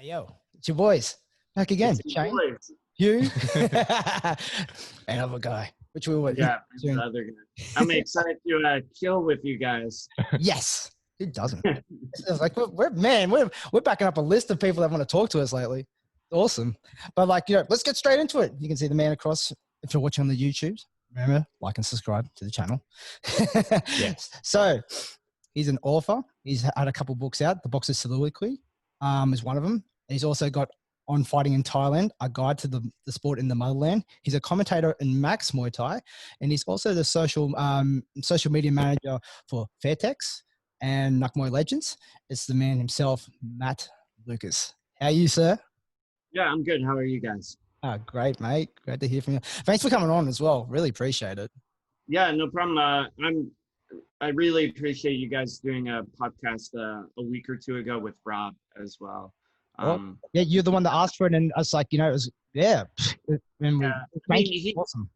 Hey, yo, it's your boys. Back again, It's your Shane. boys. You. Another guy. Which we were Yeah, I'm the other guy. I'm excited to chill with you guys. Yes. Who doesn't? It's like we're backing up a list of people that want to talk to us lately. Awesome. But let's get straight into it. You can see the man across if you're watching on the YouTube. Remember, like and subscribe to the channel. Yes. So he's an author. He's had a couple books out. The Boxer's Soliloquy is one of them. He's also got On Fighting in Thailand, a guide to the sport in the motherland. He's a commentator in Max Muay Thai, and he's also the social media manager for Fairtex and Muay Legends. It's the man himself, Matt Lucas. How are you, sir? Yeah, I'm good. How are you guys? Great, mate. Great to hear from you. Thanks for coming on as well. Really appreciate it. Yeah, no problem. I really appreciate you guys doing a podcast a week or two ago with Rob as well. Yeah, you're the one that asked for it, and I was like, it was awesome.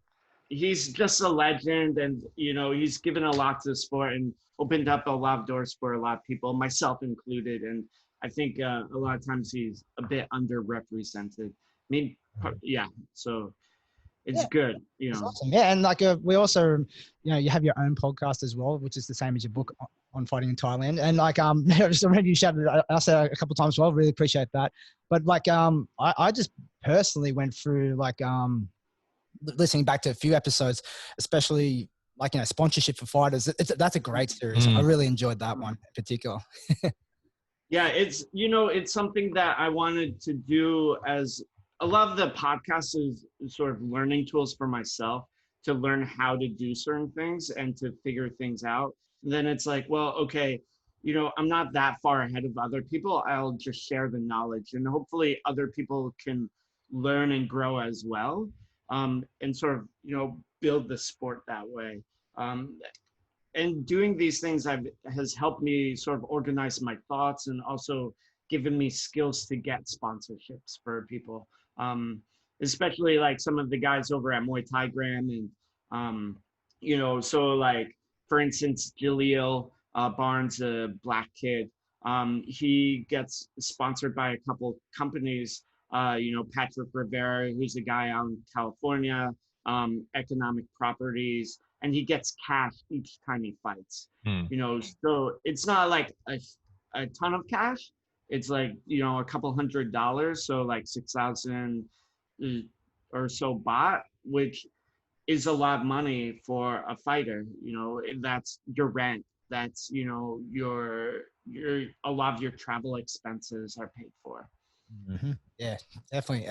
He's just a legend, and he's given a lot to the sport and opened up a lot of doors for a lot of people, myself included. And I think a lot of times he's a bit underrepresented. I mean, yeah, so it's good, Awesome. Yeah, and we also, you have your own podcast as well, which is the same as your book on fighting in Thailand. And just already you shouted, I said a couple of times as well. Really appreciate that. But I just personally went through listening back to a few episodes, especially sponsorship for fighters. That's a great series. I really enjoyed that one in particular. Yeah, it's something that I wanted to do. As a lot of the podcast is sort of learning tools for myself to learn how to do certain things and to figure things out. And then it's like, well, okay, I'm not that far ahead of other people. I'll just share the knowledge, and hopefully other people can learn and grow as well, and sort of, build the sport that way. And doing these things has helped me sort of organize my thoughts, and also given me skills to get sponsorships for people, especially like some of the guys over at Muay Thai Gram. And so for instance, Jaleel Barnes, a black kid, he gets sponsored by a couple companies. Patrick Rivera, who's a guy out in California, Economic Properties, and he gets cash each time he fights. So it's not like a ton of cash. It's like, a couple $100, so like 6,000 or so baht, which is a lot of money for a fighter. That's your rent. That's, your a lot of your travel expenses are paid for. Mm-hmm. Yeah, definitely.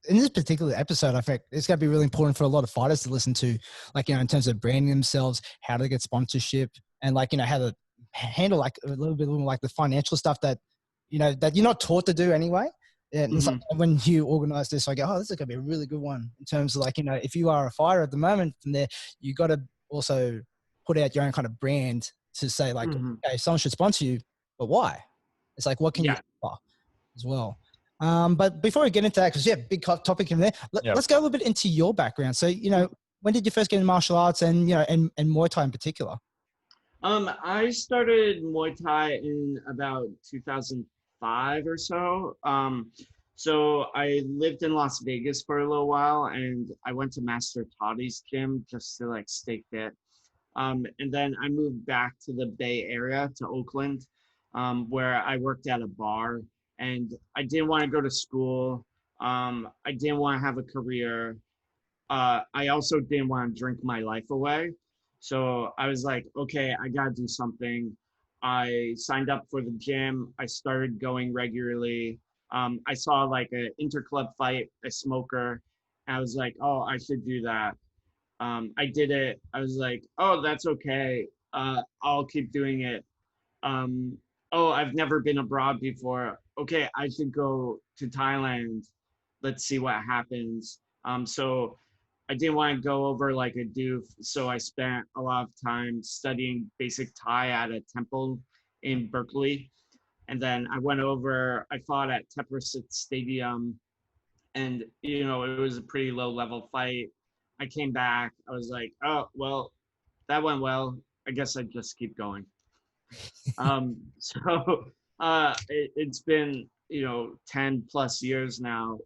In this particular episode, I think it's going to be really important for a lot of fighters to listen to, in terms of branding themselves, how to get sponsorship, and how to handle a little bit more the financial stuff that, that you're not taught to do anyway. And it's when you organize this, I go, oh, this is going to be a really good one in terms of if you are a fighter at the moment, from there, you got to also put out your own kind of brand to say okay, someone should sponsor you, but why? It's what can you offer as well? But before we get into that, because big topic in there, let's go a little bit into your background. So, when did you first get into martial arts, and and Muay Thai in particular? I started Muay Thai in about 2005 or so. So I lived in Las Vegas for a little while, and I went to Master Toddy's gym just to stay fit. And then I moved back to the Bay Area, to Oakland, where I worked at a bar. And I didn't want to go to school. I didn't want to have a career. I also didn't want to drink my life away. So I was like, okay, I got to do something. I signed up for the gym. I started going regularly. I saw an interclub fight, a smoker. I was like, oh, I should do that. I did it. I was like, oh, that's okay. I'll keep doing it. Oh, I've never been abroad before. Okay, I should go to Thailand. Let's see what happens. So I didn't want to go over like a doof. So I spent a lot of time studying basic Thai at a temple in Berkeley. And then I went over, I fought at Teprasit Stadium. And, it was a pretty low level fight. I came back. I was like, oh, well, that went well. I guess I'd just keep going. So it's been 10 plus years now.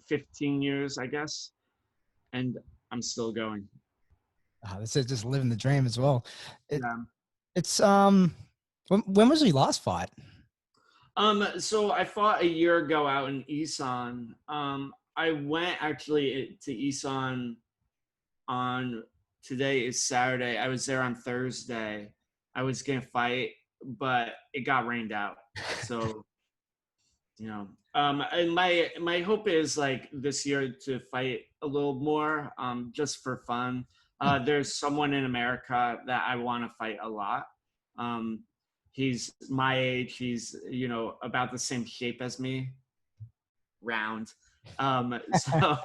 15 years, I guess. And I'm still going. This is just living the dream as well. Yeah. It's when was your last fight? So I fought a year ago out in Isan. I went actually to Isan on today is Saturday. I was there on Thursday. I was gonna fight, but it got rained out. So and my hope is like this year to fight a little more, just for fun. There's someone in America that I want to fight a lot. He's my age. He's about the same shape as me, round. So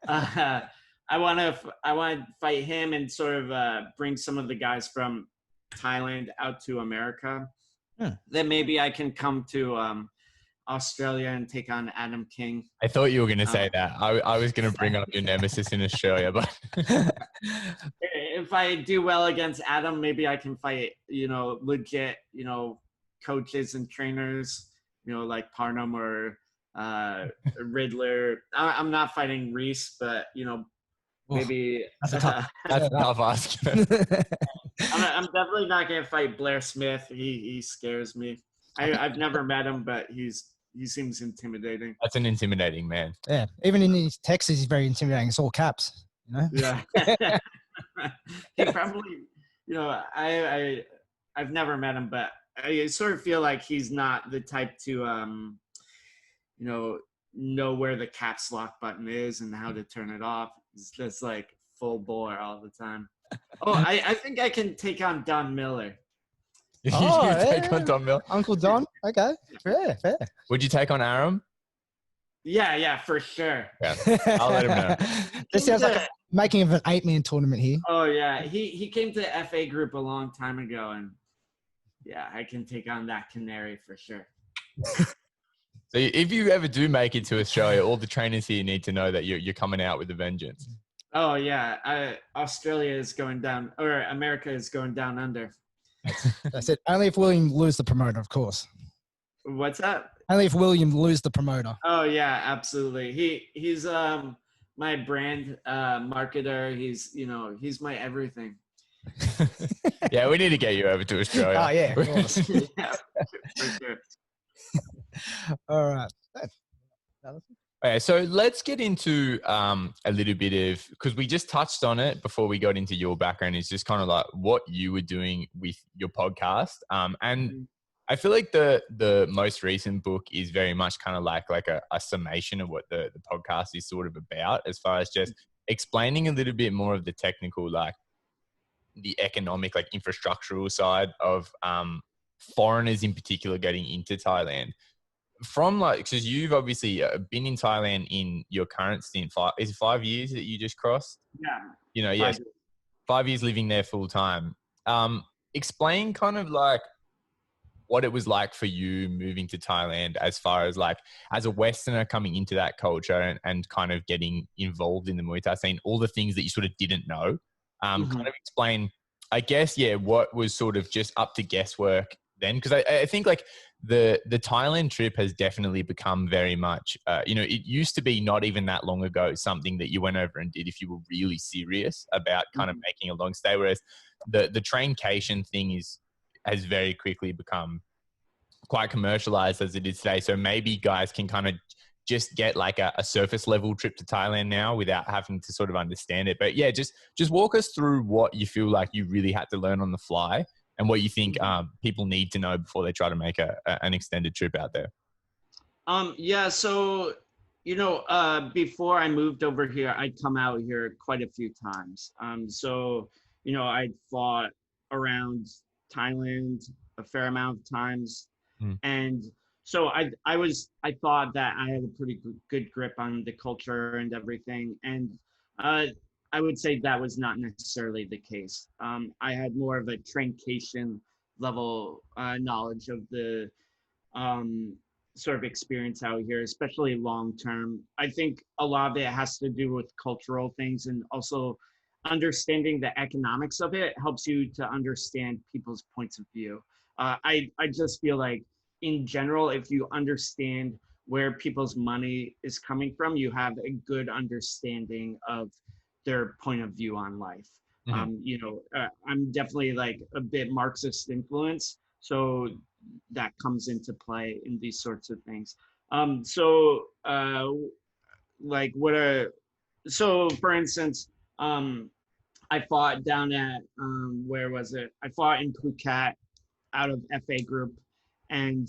I want to fight him and sort of bring some of the guys from Thailand out to America. Then maybe I can come to Australia and take on Adam King. I thought you were going to say that. I was going to bring up your nemesis in Australia, but if I do well against Adam, maybe I can fight, legit, coaches and trainers, like Parnham or Riddler. I'm not fighting Reese, but maybe that's a tough ask. I'm definitely not gonna fight Blair Smith. He scares me. I've never met him, but he seems intimidating. That's an intimidating man. Yeah, even in his text, he's very intimidating. It's all caps, Yeah. He probably, I've never met him, but I sort of feel like he's not the type to, know where the caps lock button is and how to turn it off. It's just like full bore all the time. Oh, I think I can take on Don Miller. Take on Don Miller? Uncle Don? Okay. Fair. Would you take on Aram? Yeah, for sure. Yeah, I'll let him know. This sounds like making of an 8-man tournament here. Oh, yeah. He came to FA group a long time ago, and yeah, I can take on that canary for sure. So if you ever do make it to Australia, all the trainers here need to know that you're coming out with a vengeance. Oh, yeah. Australia is going down, or America is going down under. That's it. Only if William lose the promoter, of course. What's that? Only if William lose the promoter. Oh yeah, absolutely. He's my brand marketer. He's my everything. Yeah, we need to get you over to Australia. Oh yeah, of course. Yeah, for sure. All right. Okay, so let's get into a little bit of, because we just touched on it before we got into your background, is just kind of like what you were doing with your podcast. And I feel like the most recent book is very much kind of like a summation of what the podcast is sort of about, as far as just explaining a little bit more of the technical, like the economic, like infrastructural side of foreigners in particular getting into Thailand. From because you've obviously been in Thailand in your current stint, is it 5 years that you just crossed? Yeah. Yes, 5 years living there full time. Explain kind of like what it was like for you moving to Thailand, as far as like as a Westerner coming into that culture and kind of getting involved in the Muay Thai scene, all the things that you sort of didn't know. Kind of explain, I guess, what was sort of just up to guesswork then, because I think like the Thailand trip has definitely become very much it used to be not even that long ago something that you went over and did if you were really serious about kind of making a long stay, whereas the traincation thing has very quickly become quite commercialized as it is today. So maybe guys can kind of just get like a surface level trip to Thailand now without having to sort of understand it. But yeah, just walk us through what you feel like you really had to learn on the fly, and what you think people need to know before they try to make an extended trip out there. Yeah, so, before I moved over here, I'd come out here quite a few times. So, I'd fought around Thailand a fair amount of times. And so I thought that I had a pretty good grip on the culture and everything. And I would say that was not necessarily the case. I had more of a traincation level knowledge of the sort of experience out here, especially long term. I think a lot of it has to do with cultural things, and also understanding the economics of it helps you to understand people's points of view. I just feel like in general, if you understand where people's money is coming from, you have a good understanding of their point of view on life. I'm definitely like a bit Marxist influence, so that comes into play in these sorts of things. Like what a so for instance, I fought down at where was it? I fought in Phuket out of FA group, and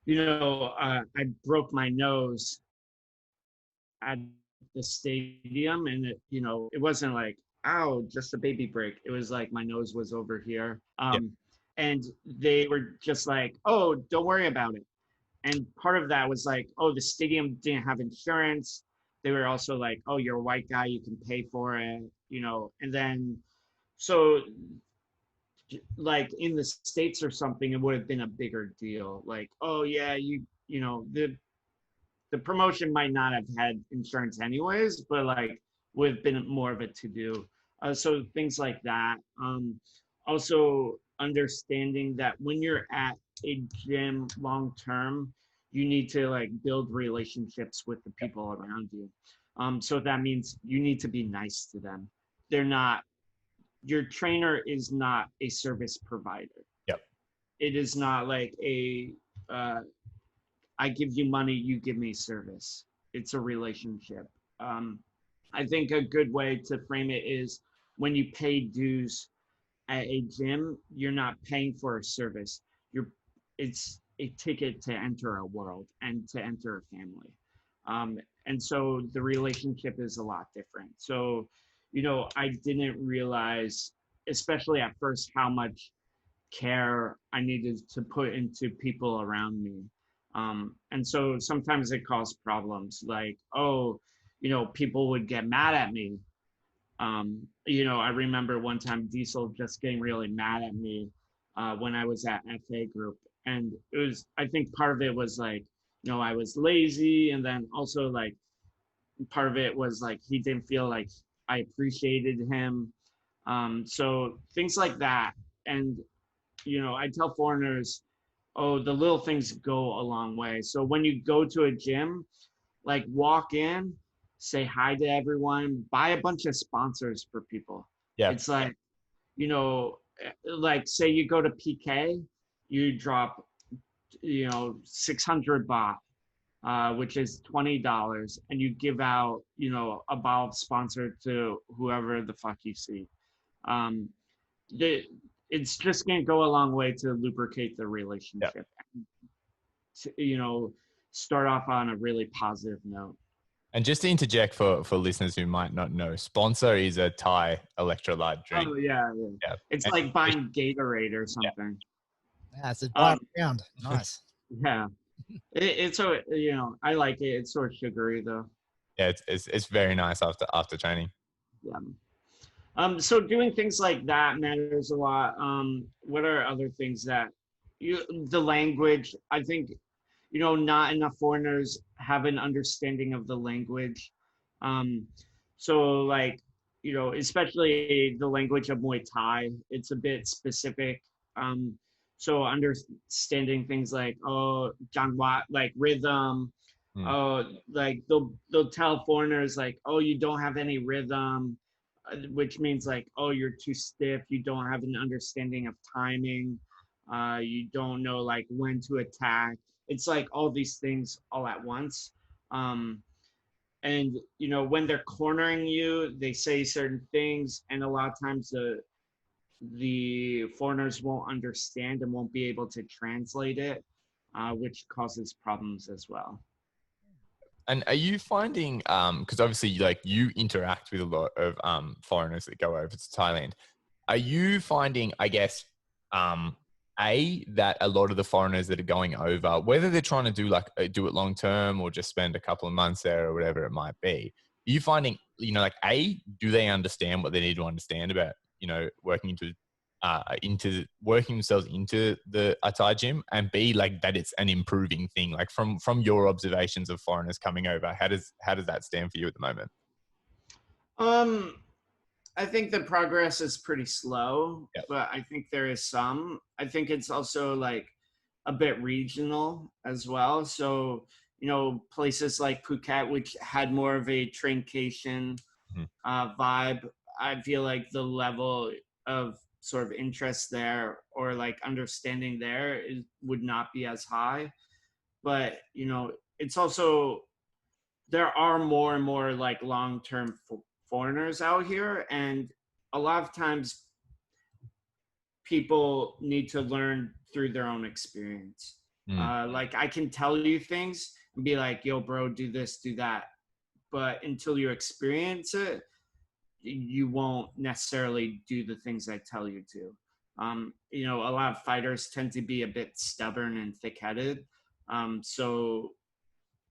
I broke my nose at the stadium, and it wasn't like, ow, just a baby break. It was like my nose was over here. And they were just like, oh, don't worry about it. And part of that was like, oh, the stadium didn't have insurance. They were also like, oh, you're a white guy, you can pay for it, and then so like in the States or something, it would have been a bigger deal. Like, oh yeah, the promotion might not have had insurance anyways, but like would have been more of a to-do. So things like that. Also understanding that when you're at a gym long term, you need to like build relationships with the people around you. So that means you need to be nice to them. Your trainer is not a service provider. Yep. It is not like I give you money, you give me service. It's a relationship. I think a good way to frame it is when you pay dues at a gym, you're not paying for a service. It's a ticket to enter a world and to enter a family. And so the relationship is a lot different. So, I didn't realize, especially at first, how much care I needed to put into people around me. And so sometimes it caused problems like, oh, people would get mad at me. I remember one time Diesel just getting really mad at me when I was at FA group. And I think part of it was like, I was lazy. And then also like, part of it was like, he didn't feel like I appreciated him. So things like that. And, I tell foreigners, oh, the little things go a long way. So when you go to a gym, like walk in, say hi to everyone, buy a bunch of sponsors for people. Yeah. It's like, like say you go to PK, you drop, 600 baht, which is $20, and you give out, a bottle sponsor to whoever the fuck you see. It's just going to go a long way to lubricate the relationship. To, start off on a really positive note. And just to interject for listeners who might not know, Sponsor is a Thai electrolyte drink. Oh yeah. It's like buying Gatorade or something. Yeah, it's a buy round. Nice. Yeah, it's so I like it. It's sort of sugary though. Yeah, it's very nice after training. Yeah. So doing things like that matters a lot. What are other things that the language, I think, not enough foreigners have an understanding of the language. So like, especially the language of Muay Thai, it's a bit specific. So understanding things like, oh, janhwa, like rhythm. Oh, like they'll tell foreigners like, oh, you don't have any rhythm, which means like, oh, you're too stiff. You don't have an understanding of timing. You don't know like when to attack. It's like all these things all at once. And when they're cornering you, they say certain things, and a lot of times the foreigners won't understand and won't be able to translate it, which causes problems as well. And are you finding, because obviously like you interact with a lot of foreigners that go over to Thailand, are you finding, I guess, that a lot of the foreigners that are going over, whether they're trying to do it long term or just spend a couple of months there or whatever it might be, are you finding, like do they understand what they need to understand about, working themselves into the Thai gym, and B, like that it's an improving thing, like from your observations of foreigners coming over, how does that stand for you at the moment? I think the progress is pretty slow, but I think there is some. I think it's also like a bit regional as well. So, places like Phuket, which had more of a traincation vibe, I feel like the level of sort of interest there or like understanding there would not be as high. But, it's also, there are more and more like long-term foreigners out here. And a lot of times people need to learn through their own experience. Like I can tell you things and be like, yo, bro, do this, do that. But until you experience it, you won't necessarily do the things I tell you to. A lot of fighters tend to be a bit stubborn and thick-headed. So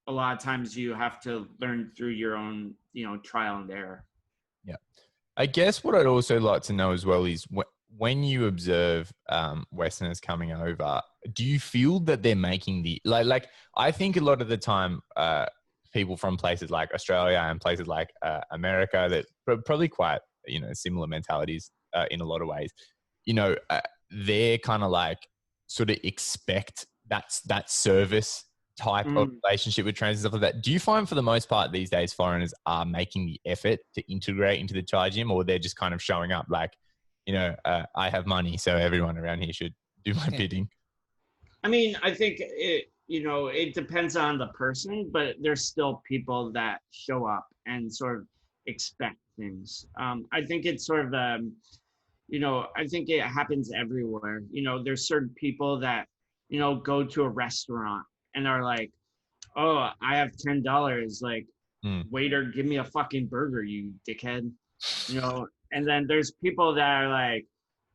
a lot of times you have to learn through your own, trial and error. Yeah. I guess what I'd also like to know as well is when you observe Westerners coming over, do you feel that they're making the, like I think a lot of the time people from places like Australia and places like America that probably quite, similar mentalities in a lot of ways, they're kind of like sort of expect that service type of relationship with trans and stuff like that. Do you find for the most part these days foreigners are making the effort to integrate into the Thai gym, or they're just kind of showing up like, I have money, so everyone around here should do my bidding? I mean, I think it depends on the person, but there's still people that show up and sort of expect things. I think it's sort of, I think it happens everywhere. There's certain people that, go to a restaurant and are like, oh, I have $10. Like, waiter, give me a fucking burger, you dickhead. And then there's people that are like,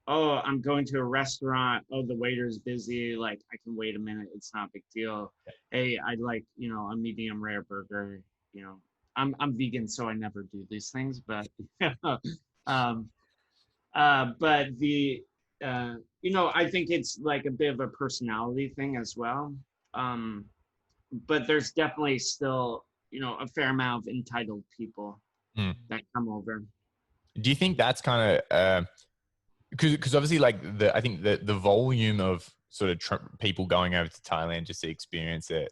oh, I'm going to a restaurant. Oh, the waiter's busy. Like, I can wait a minute. It's not a big deal. Hey, I'd like, a medium rare burger. I'm vegan, so I never do these things. But, but the, I think it's like a bit of a personality thing as well. But there's definitely still, a fair amount of entitled people that come over. Do you think that's kind of because obviously like I think the volume of sort of people going over to Thailand just to experience it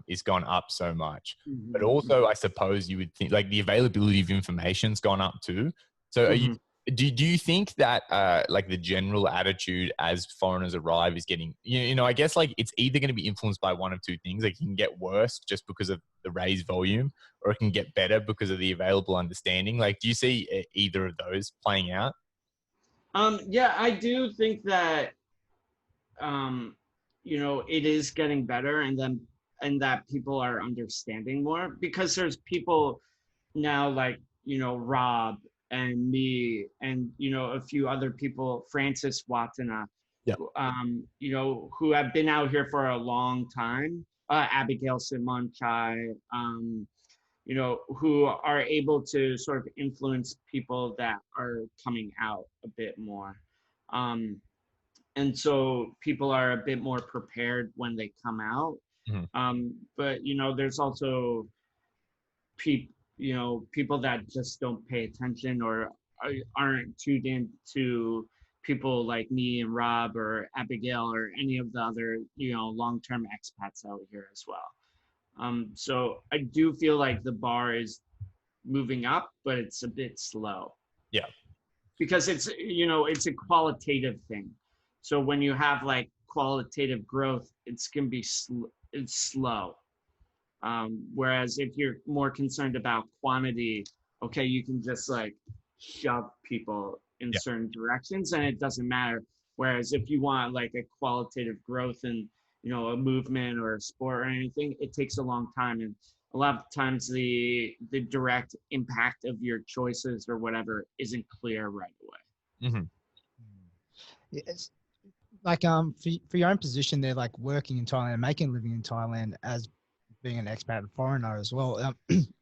is gone up so much, but also I suppose you would think like the availability of information's gone up too. So are you, do you think that like the general attitude as foreigners arrive is getting, I guess like it's either going to be influenced by one of two things. Like it can get worse just because of the raised volume, or it can get better because of the available understanding. Like, do you see either of those playing out? Yeah, I do think that, it is getting better, and that people are understanding more, because there's people now like, Rob and me and, a few other people, Francis Watana, who have been out here for a long time, Abigail Simon Chai, who are able to sort of influence people that are coming out a bit more. And so people are a bit more prepared when they come out. But, there's also people that just don't pay attention or aren't tuned into people like me and Rob or Abigail or any of the other, long-term expats out here as well. So I do feel like the bar is moving up, but it's a bit slow. Yeah. Because it's a qualitative thing. So when you have like qualitative growth, it's going to be it's slow. Whereas if you're more concerned about quantity, okay, you can just like shove people in certain directions and it doesn't matter. Whereas if you want like a qualitative growth in, a movement or a sport or anything, it takes a long time. And a lot of times the direct impact of your choices or whatever isn't clear right away. It's like for your own position there, like working in Thailand, making a living in Thailand as being an expat foreigner as well.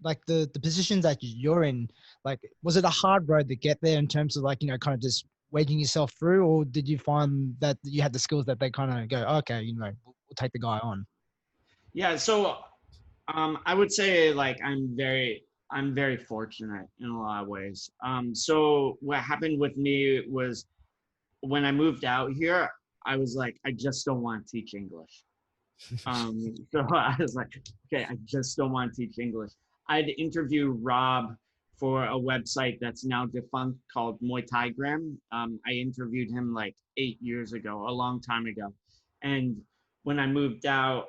Like the positions that you're in, like was it a hard road to get there in terms of like, kind of just wedging yourself through, or did you find that you had the skills that they kind of go, okay, we'll take the guy on? Yeah, so I would say like I'm very fortunate in a lot of ways. So what happened with me was when I moved out here, I was like, I just don't want to teach English. So I was like, okay, I just don't want to teach English. I'd interview Rob for a website that's now defunct called Muay Thai Gram. I interviewed him like 8 years ago, a long time ago. And when I moved out,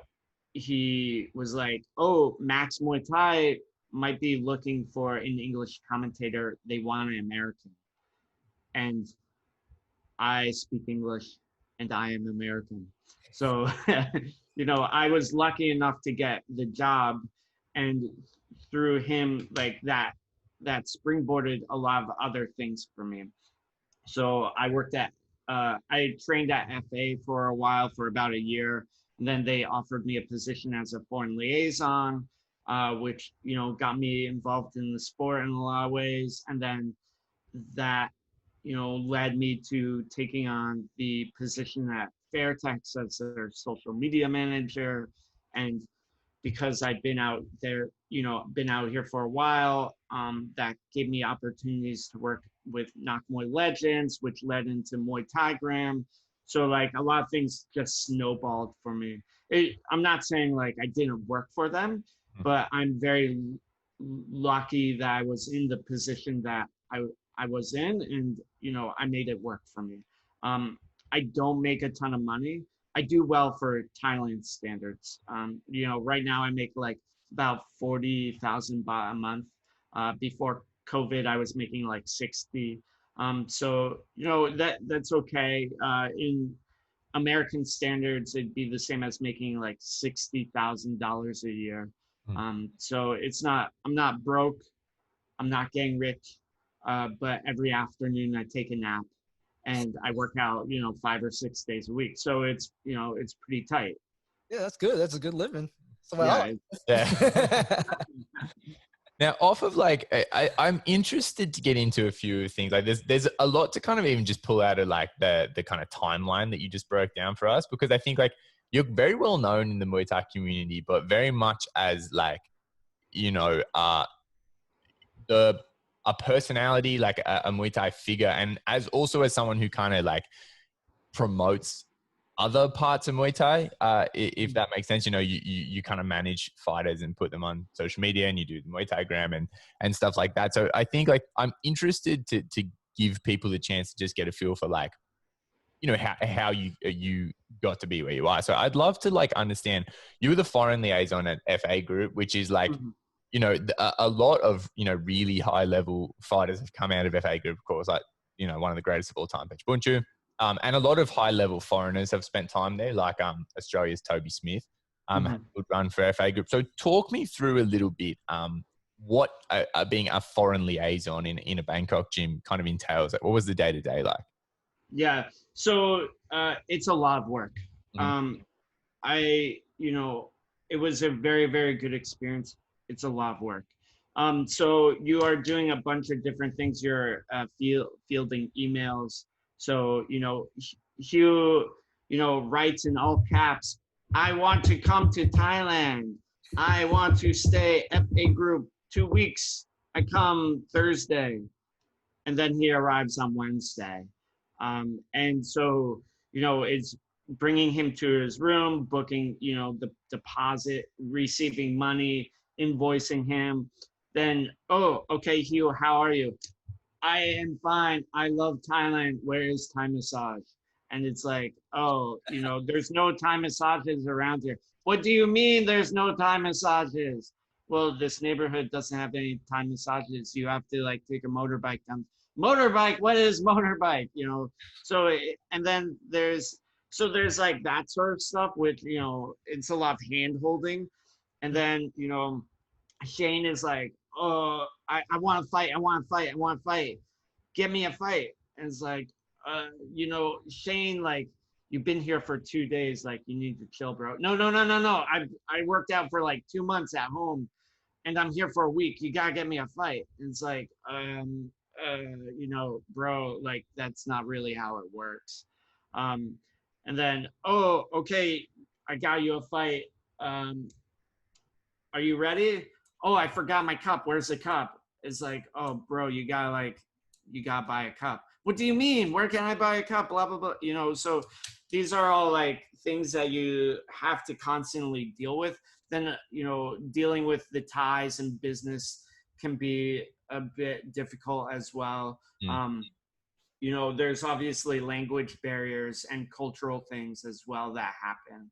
he was like, oh, Max Muay Thai might be looking for an English commentator. They want an American. And I speak English and I am American. So, I was lucky enough to get the job, and through him, like that springboarded a lot of other things for me. So I trained at FA for a while, for about a year. And then they offered me a position as a foreign liaison, which, got me involved in the sport in a lot of ways. And then that, led me to taking on the position at Fairtex as their social media manager. And because I've been out there, been out here for a while, that gave me opportunities to work with Nak Muay Legends, which led into Muay Thai Gram. So like a lot of things just snowballed for me. I'm not saying like I didn't work for them, but I'm very lucky that I was in the position that I was in, and I made it work for me. I don't make a ton of money. I do well for Thailand standards. Right now I make like about 40,000 baht a month. Before COVID, I was making like 60. So that's okay. In American standards, it'd be the same as making like $60,000 a year. So I'm not broke. I'm not getting rich. But every afternoon I take a nap and I work out, 5 or 6 days a week. So it's pretty tight. Yeah, that's good. That's a good living. So Yeah. Now, off of like, I'm interested to get into a few things. Like, there's a lot to kind of even just pull out of like the kind of timeline that you just broke down for us, because I think like you're very well known in the Muay Thai community, but very much as like, a personality, like a Muay Thai figure, and as also as someone who kind of like promotes other parts of Muay Thai, if that makes sense. You kind of manage fighters and put them on social media, and you do the Muay Thai Gram and stuff like that. So I think like I'm interested to give people the chance to just get a feel for like, how you got to be where you are. So I'd love to like understand, you were the foreign liaison at FA Group, which is like, a lot of, really high level fighters have come out of FA Group, of course, like, one of the greatest of all time, Pech Bunchu. And a lot of high level foreigners have spent time there, like Australia's Toby Smith, had a good run for FA Group. So talk me through a little bit what being a foreign liaison in a Bangkok gym kind of entails. Like, what was the day to day like? Yeah, so it's a lot of work. It was a very, very good experience. It's a lot of work. So you are doing a bunch of different things. You're fielding emails. So, Hugh, writes in all caps, I want to come to Thailand. I want to stay FA Group 2 weeks. I come Thursday. And then he arrives on Wednesday. And so, it's bringing him to his room, booking, the deposit, receiving money, invoicing him. Then, oh, okay, Hugh, how are you? I am fine. I love Thailand. Where is Thai massage? And it's like, oh, there's no Thai massages around here. What do you mean there's no Thai massages? Well, this neighborhood doesn't have any Thai massages. You have to like take a motorbike down. Motorbike, what is motorbike? So, and then there's like that sort of stuff, which, it's a lot of hand holding. And then, Shane is like, oh, I want to fight. I want to fight. I want to fight. Get me a fight. And it's like, Shane, like, you've been here for 2 days. Like, you need to chill, bro. No. I worked out for like 2 months at home, and I'm here for a week. You got to get me a fight. And it's like, bro, like, that's not really how it works. And then, oh, okay, I got you a fight. Are you ready? Oh, I forgot my cup. Where's the cup? It's like, oh, bro, you gotta buy a cup. what do you mean? Where can I buy a cup? Blah, blah, blah. You know, so these are all like things that you have to constantly deal with. Then, you know, dealing with the ties and business can be a bit difficult as well. You know, there's obviously language barriers and cultural things as well that happen.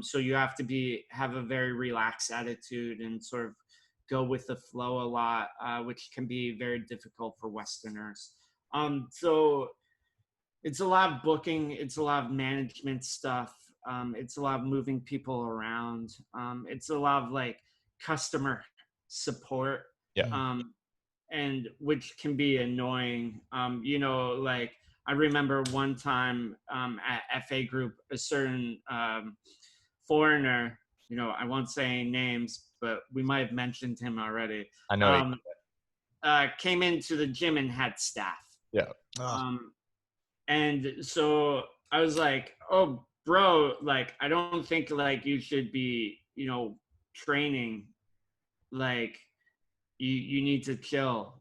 So you have to have a very relaxed attitude and sort of go with the flow a lot, which can be very difficult for Westerners. So it's a lot of booking, it's a lot of management stuff, it's a lot of moving people around, it's a lot of like customer support. Yeah. And which can be annoying. You know, like I remember one time at FA Group, a certain foreigner, you know, I won't say any names, but we might have mentioned him already. I know. Came into the gym and had staph. Yeah. And so I was like, oh, bro, like, I don't think like you should be, you know, training. Like, you need to chill.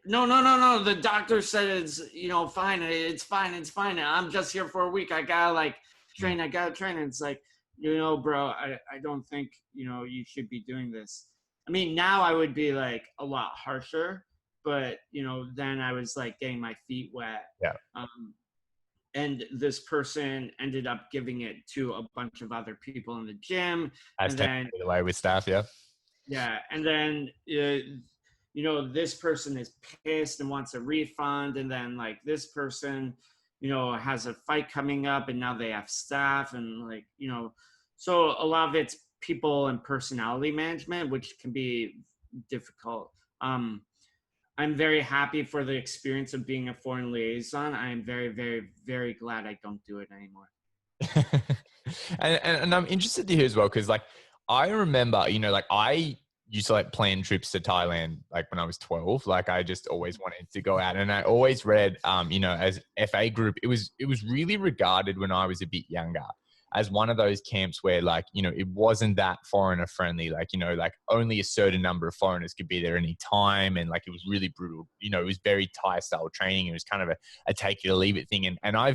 No. The doctor said it's, you know, fine. It's fine. I'm just here for a week. I gotta train. And it's like, you know, bro, I don't think, you know, you should be doing this. I mean, now I would be like a lot harsher, but, you know, then I was like getting my feet wet. Yeah. And this person ended up giving it to a bunch of other people in the gym. As taken away with staff, yeah. Yeah, and then you know, this person is pissed and wants a refund, and then like this person, you know, has a fight coming up, and now they have staff, and like, you know, so a lot of it's people and personality management, which can be difficult. I'm very happy for the experience of being a foreign liaison. I am very, very, very glad I don't do it anymore. and I'm interested to hear as well, because like I remember, you know, like I used to like plan trips to Thailand like when I was 12. Like I just always wanted to go out, and I always read, you know, as FA Group, it was really regarded when I was a bit younger as one of those camps where like, you know, it wasn't that foreigner friendly. Like, you know, like only a certain number of foreigners could be there any time. And like, it was really brutal. You know, it was very Thai style training. It was kind of a take it or leave it thing. And I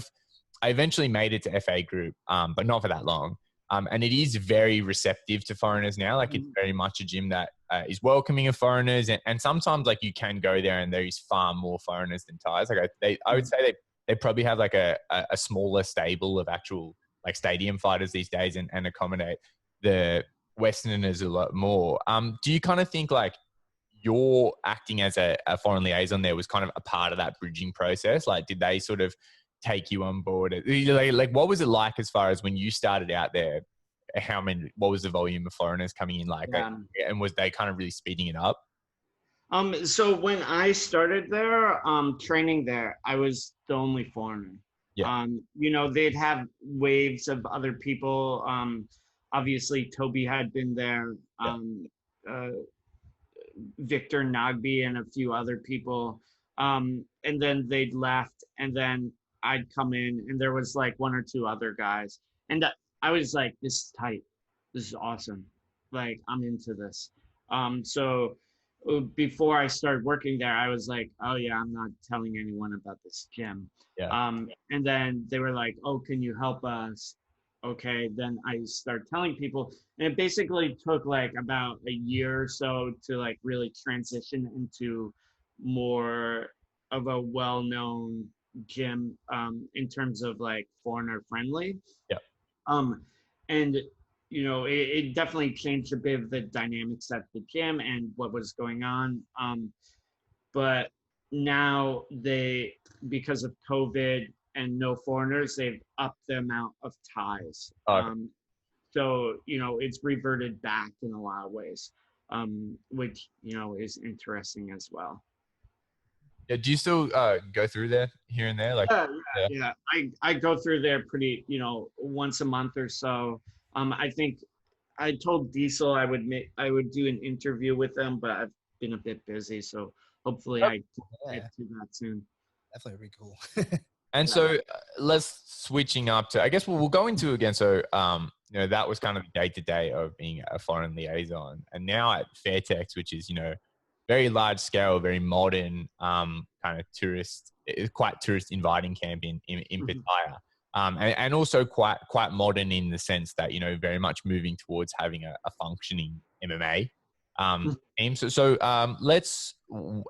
eventually made it to FA Group, but not for that long. And it is very receptive to foreigners now. Like it's very much a gym that is welcoming of foreigners. And sometimes like you can go there and there is far more foreigners than Thais. Like I would say they probably have like a smaller stable of actual like stadium fighters these days, and accommodate the Westerners a lot more. Do you kind of think like your acting as a foreign liaison there was kind of a part of that bridging process? Like, did they sort of take you on board? Like what was it like as far as when you started out there? What was the volume of foreigners coming in like? Yeah. And was they kind of really speeding it up? So when I started there, training there, I was the only foreigner. Yeah. You know, they'd have waves of other people. Obviously Toby had been there, Victor Nagby and a few other people. And then they'd left, and then I'd come in, and there was like one or two other guys. And I was like, this is tight. This is awesome. Like, I'm into this. So before I started working there, I was like, oh yeah, I'm not telling anyone about this gym. Yeah. And then they were like, oh, can you help us? Okay. Then I started telling people, and it basically took like about a year or so to like really transition into more of a well-known gym, in terms of like foreigner friendly. Yeah. And you know, it definitely changed a bit of the dynamics at the gym and what was going on. But now because of COVID and no foreigners, they've upped the amount of ties. Okay. So, you know, it's reverted back in a lot of ways, which, you know, is interesting as well. Yeah. Do you still go through there here and there? Like, yeah. I go through there pretty, you know, once a month or so. I think I told Diesel I would do an interview with them, but I've been a bit busy, so hopefully I get to that soon. Definitely be cool. And so let's switching up to, I guess we'll go into again. So, you know, that was kind of the day to day of being a foreign liaison, and now at Fairtex, which is, you know, very large scale, very modern, kind of tourist quite tourist inviting camp in Mhm. Pattaya. And also quite modern in the sense that, you know, very much moving towards having a functioning MMA team. So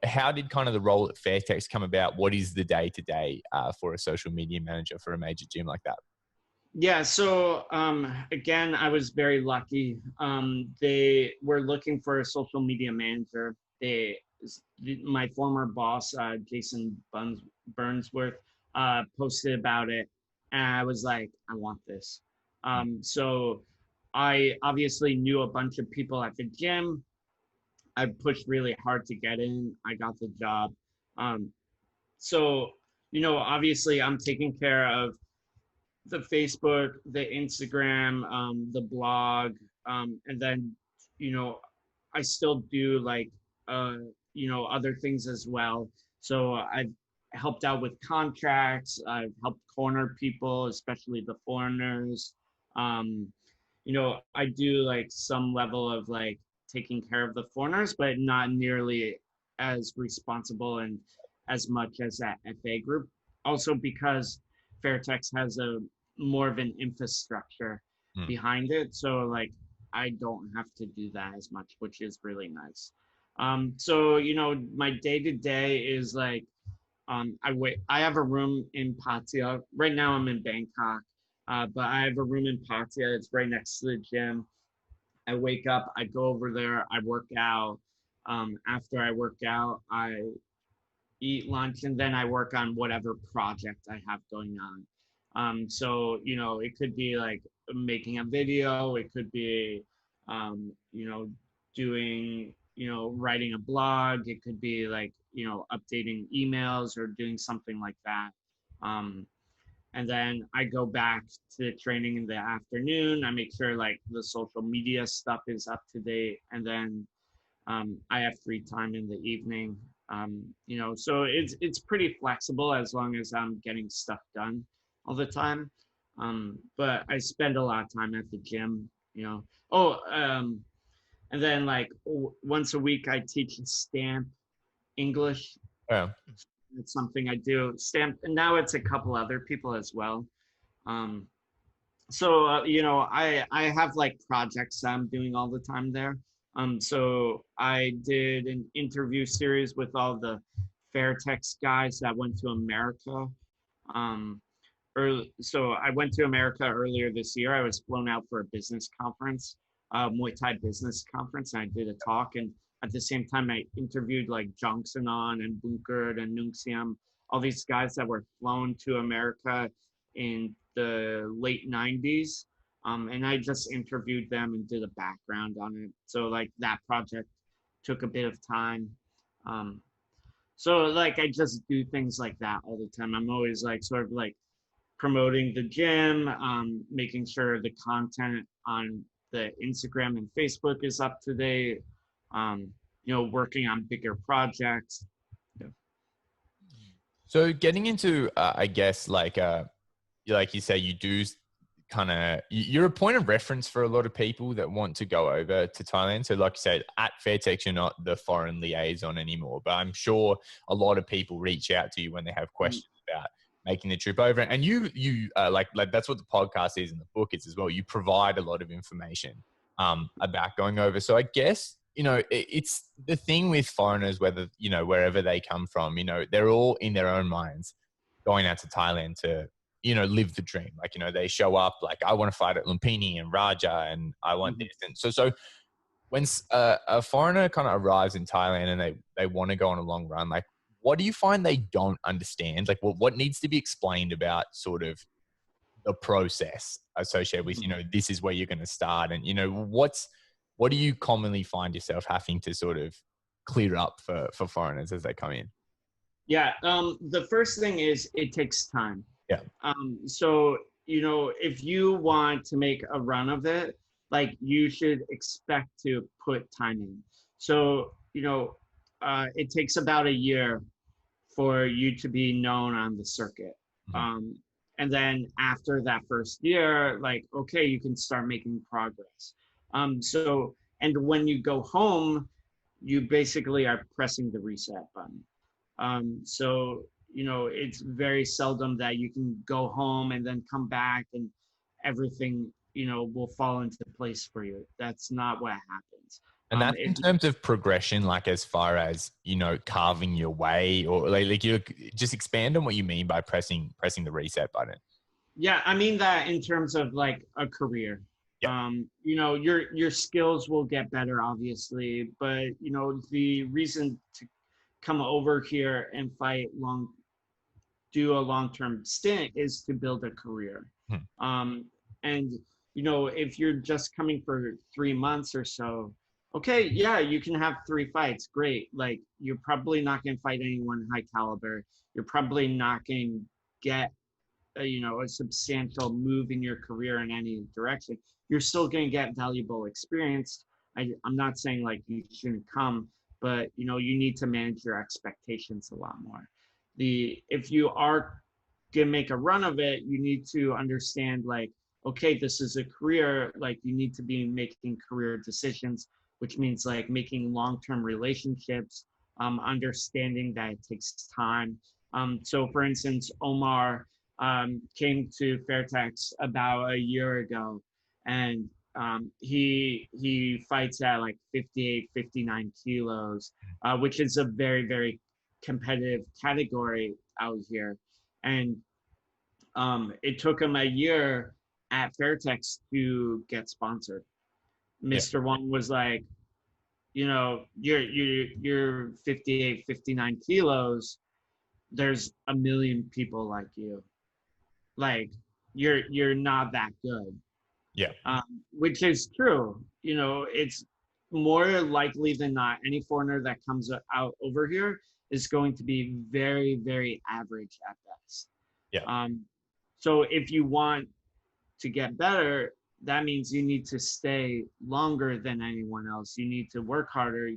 how did kind of the role at Fairtex come about? What is the day-to-day for a social media manager for a major gym like that? Yeah, so again, I was very lucky. They were looking for a social media manager. My former boss, Jason Burnsworth, posted about it, and I was like, I want this. So I obviously knew a bunch of people at the gym. I pushed really hard to get in. I got the job. Um, so, obviously, I'm taking care of the Facebook, the Instagram, the blog, and then, you know, I still do like, other things as well. So I've helped out with contracts. I've helped corner people, especially the foreigners. Um, I do like some level of like taking care of the foreigners, but not nearly as responsible and as much as that FA group. Also because Fairtex has a more of an infrastructure Mm. behind it. So like I don't have to do that as much, which is really nice. So my day to day is like I have a room in Pattaya. Right now I'm in Bangkok, but I have a room in Pattaya. It's right next to the gym. I wake up, I go over there, I work out. After I work out, I eat lunch, and then I work on whatever project I have going on. So, it could be like making a video, it could be, doing, writing a blog, it could be like, updating emails or doing something like that. Um, and then I go back to training in the afternoon. I make sure like the social media stuff is up to date. And then I have free time in the evening. So it's pretty flexible as long as I'm getting stuff done all the time. But I spend a lot of time at the gym. And then like once a week I teach stamp English. Yeah. It's something I do. Stamp, and now it's a couple other people as well. Um, I have like projects I'm doing all the time there. So I did an interview series with all the Fairtex guys that went to America. Um, so I went to America earlier this year. I was flown out for a business conference, Muay Thai business conference, and I did a talk. And at the same time, I interviewed like Jongsanon and Bunkert and Nungsiam, all these guys that were flown to America in the late 90s. And I just interviewed them and did a background on it. So like that project took a bit of time. So like I just do things like that all the time. I'm always like sort of like promoting the gym, making sure the content on the Instagram and Facebook is up to date, working on bigger projects. Yeah. So getting into, I guess, like you say, you do kind of, you're a point of reference for a lot of people that want to go over to Thailand. So like you said, at Fairtex, you're not the foreign liaison anymore, but I'm sure a lot of people reach out to you when they have questions about making the trip over. And you like that's what the podcast is and the book is as well. You provide a lot of information about going over. So I guess, it's the thing with foreigners, whether, wherever they come from, they're all in their own minds going out to Thailand to, live the dream. Like, they show up like, I want to fight at Lumpini and Raja and I want this. And so when a foreigner kind of arrives in Thailand and they want to go on a long run, like, what do you find they don't understand? Like, what needs to be explained about sort of the process associated with, this is where you're going to start? And, what do you commonly find yourself having to sort of clear up for foreigners as they come in? Yeah. The first thing is it takes time. Yeah. So, if you want to make a run of it, like you should expect to put time in. So, it takes about a year for you to be known on the circuit. And then after that first year, like, okay, you can start making progress. And when you go home, you basically are pressing the reset button. So, it's very seldom that you can go home and then come back and everything, will fall into place for you. That's not what happens. And that's in terms of progression, like as far as, carving your way, or like you just expand on what you mean by pressing the reset button. Yeah, I mean that in terms of like a career. Yeah. Your skills will get better, obviously, but the reason to come over here and do a long-term stint is to build a career. And if you're just coming for 3 months or so, okay, yeah, you can have 3 fights, great. Like, you're probably not going to fight anyone high caliber. You're probably not going to get a substantial move in your career in any direction. You're still going to get valuable experience. I'm not saying like you shouldn't come, but you need to manage your expectations a lot more. If you are going to make a run of it, you need to understand like, okay, this is a career. Like, you need to be making career decisions, which means like making long-term relationships, understanding that it takes time. So for instance, Omar came to Fairtex about a year ago, and he fights at like 58, 59 kilos, which is a very, very competitive category out here. And it took him a year at Fairtex to get sponsored. Mr. Wong was like, you're 58, 59 kilos. There's a million people like you. Like, you're not that good. Yeah. Which is true. It's more likely than not, any foreigner that comes out over here is going to be very, very average at best. Yeah. So if you want to get better, that means you need to stay longer than anyone else. You need to work harder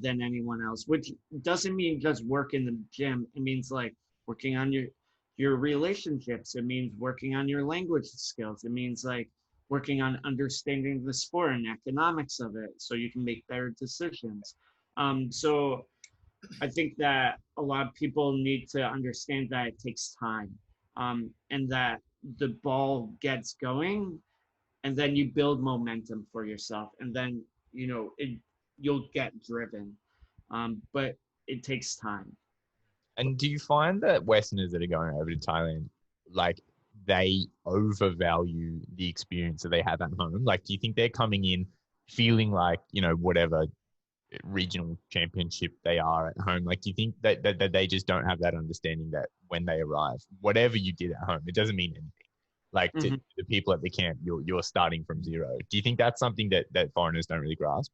than anyone else, which doesn't mean just work in the gym. It means like working on your relationships. It means working on your language skills. It means like working on understanding the sport and economics of it so you can make better decisions. So I think that a lot of people need to understand that it takes time, and that the ball gets going, and then you build momentum for yourself, and then you'll get driven, but it takes time. And do you find that Westerners that are going over to Thailand, like, they overvalue the experience that they have at home? Like, do you think they're coming in feeling like, whatever regional championship they are at home? Like, do you think that they just don't have that understanding that when they arrive, whatever you did at home, it doesn't mean anything? Like, to the people at the camp, you're starting from zero. Do you think that's something that foreigners don't really grasp?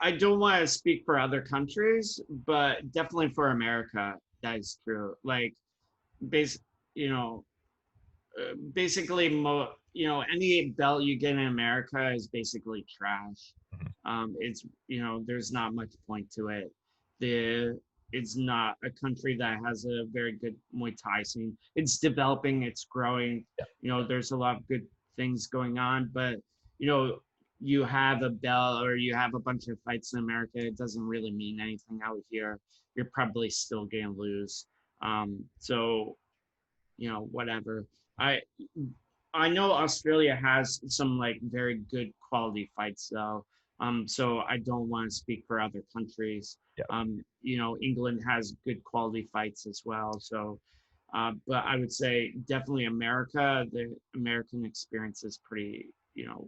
I don't want to speak for other countries, but definitely for America, that is true. Like, basically, any belt you get in America is basically trash. It's there's not much point to it. It's not a country that has a very good Muay Thai scene. It's developing, it's growing. There's a lot of good things going on, but you have a belt or you have a bunch of fights in America, it doesn't really mean anything out here. You're probably still gonna lose. So whatever. I know Australia has some like very good quality fights though. So I don't want to speak for other countries. England has good quality fights as well. So, but I would say definitely America, the American experience is pretty,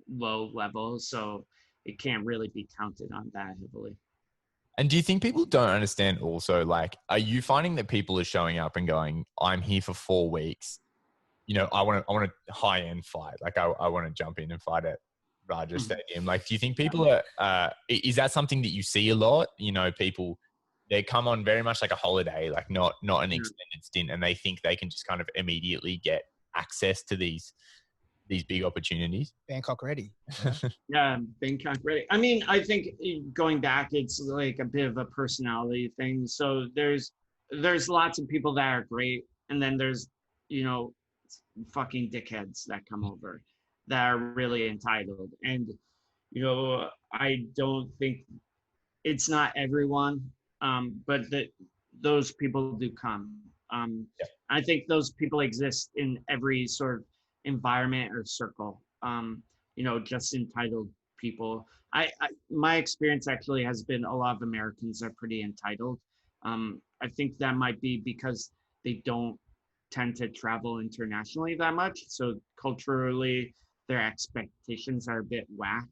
low level. So it can't really be counted on that heavily. And do you think people don't understand also, like, are you finding that people are showing up and going, I'm here for 4 weeks. I want a high end fight. Like, I want to jump in and fight at Raja Stadium. Like, do you think people is that something that you see a lot? People, they come on very much like a holiday, like not an extended stint, and they think they can just kind of immediately get access to these big opportunities. Bangkok ready. Yeah, Bangkok ready. I mean, I think going back, it's like a bit of a personality thing. So there's lots of people that are great, and then there's fucking dickheads that come over that are really entitled. And I don't think it's not everyone, but that those people do come. Yeah. I think those people exist in every sort of environment or circle. Just entitled people. My experience actually has been a lot of Americans are pretty entitled. I think that might be because they don't tend to travel internationally that much. So culturally, their expectations are a bit whack.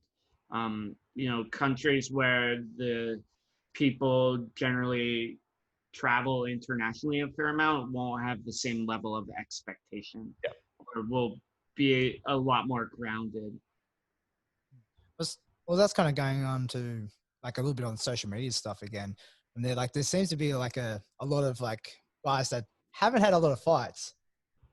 Countries where the people generally travel internationally a fair amount won't have the same level of expectation, Yeah. or will be a lot more grounded. Well, that's kind of going on to like a little bit on social media stuff again. And they're like, there seems to be like a lot of like guys that haven't had a lot of fights,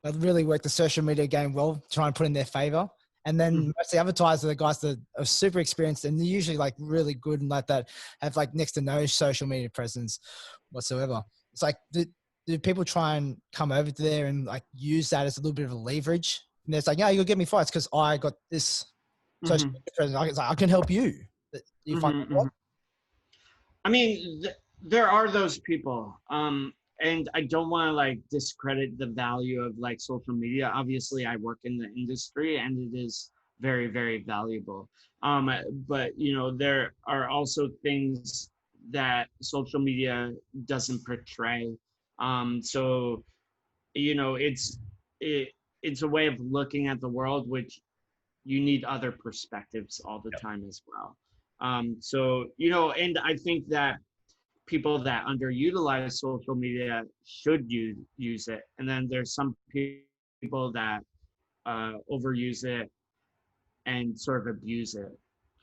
but really work the social media game well, try and put in their favor. And then most of the advertisers are the guys that are super experienced and they're usually like really good and like that, have like next to no social media presence whatsoever. It's like, do people try and come over to there and like use that as a little bit of a leverage? And it's like, yeah, you'll get me fights because I got this social media presence. I can help you. You find what? I mean, there are those people. And I don't want to like discredit the value of like social media. Obviously, I work in the industry and it is very, very valuable. But there are also things that social media doesn't portray. So it's a way of looking at the world, which you need other perspectives all the time as well. And I think that people that underutilize social media should use it. And then there's some people that overuse it and sort of abuse it.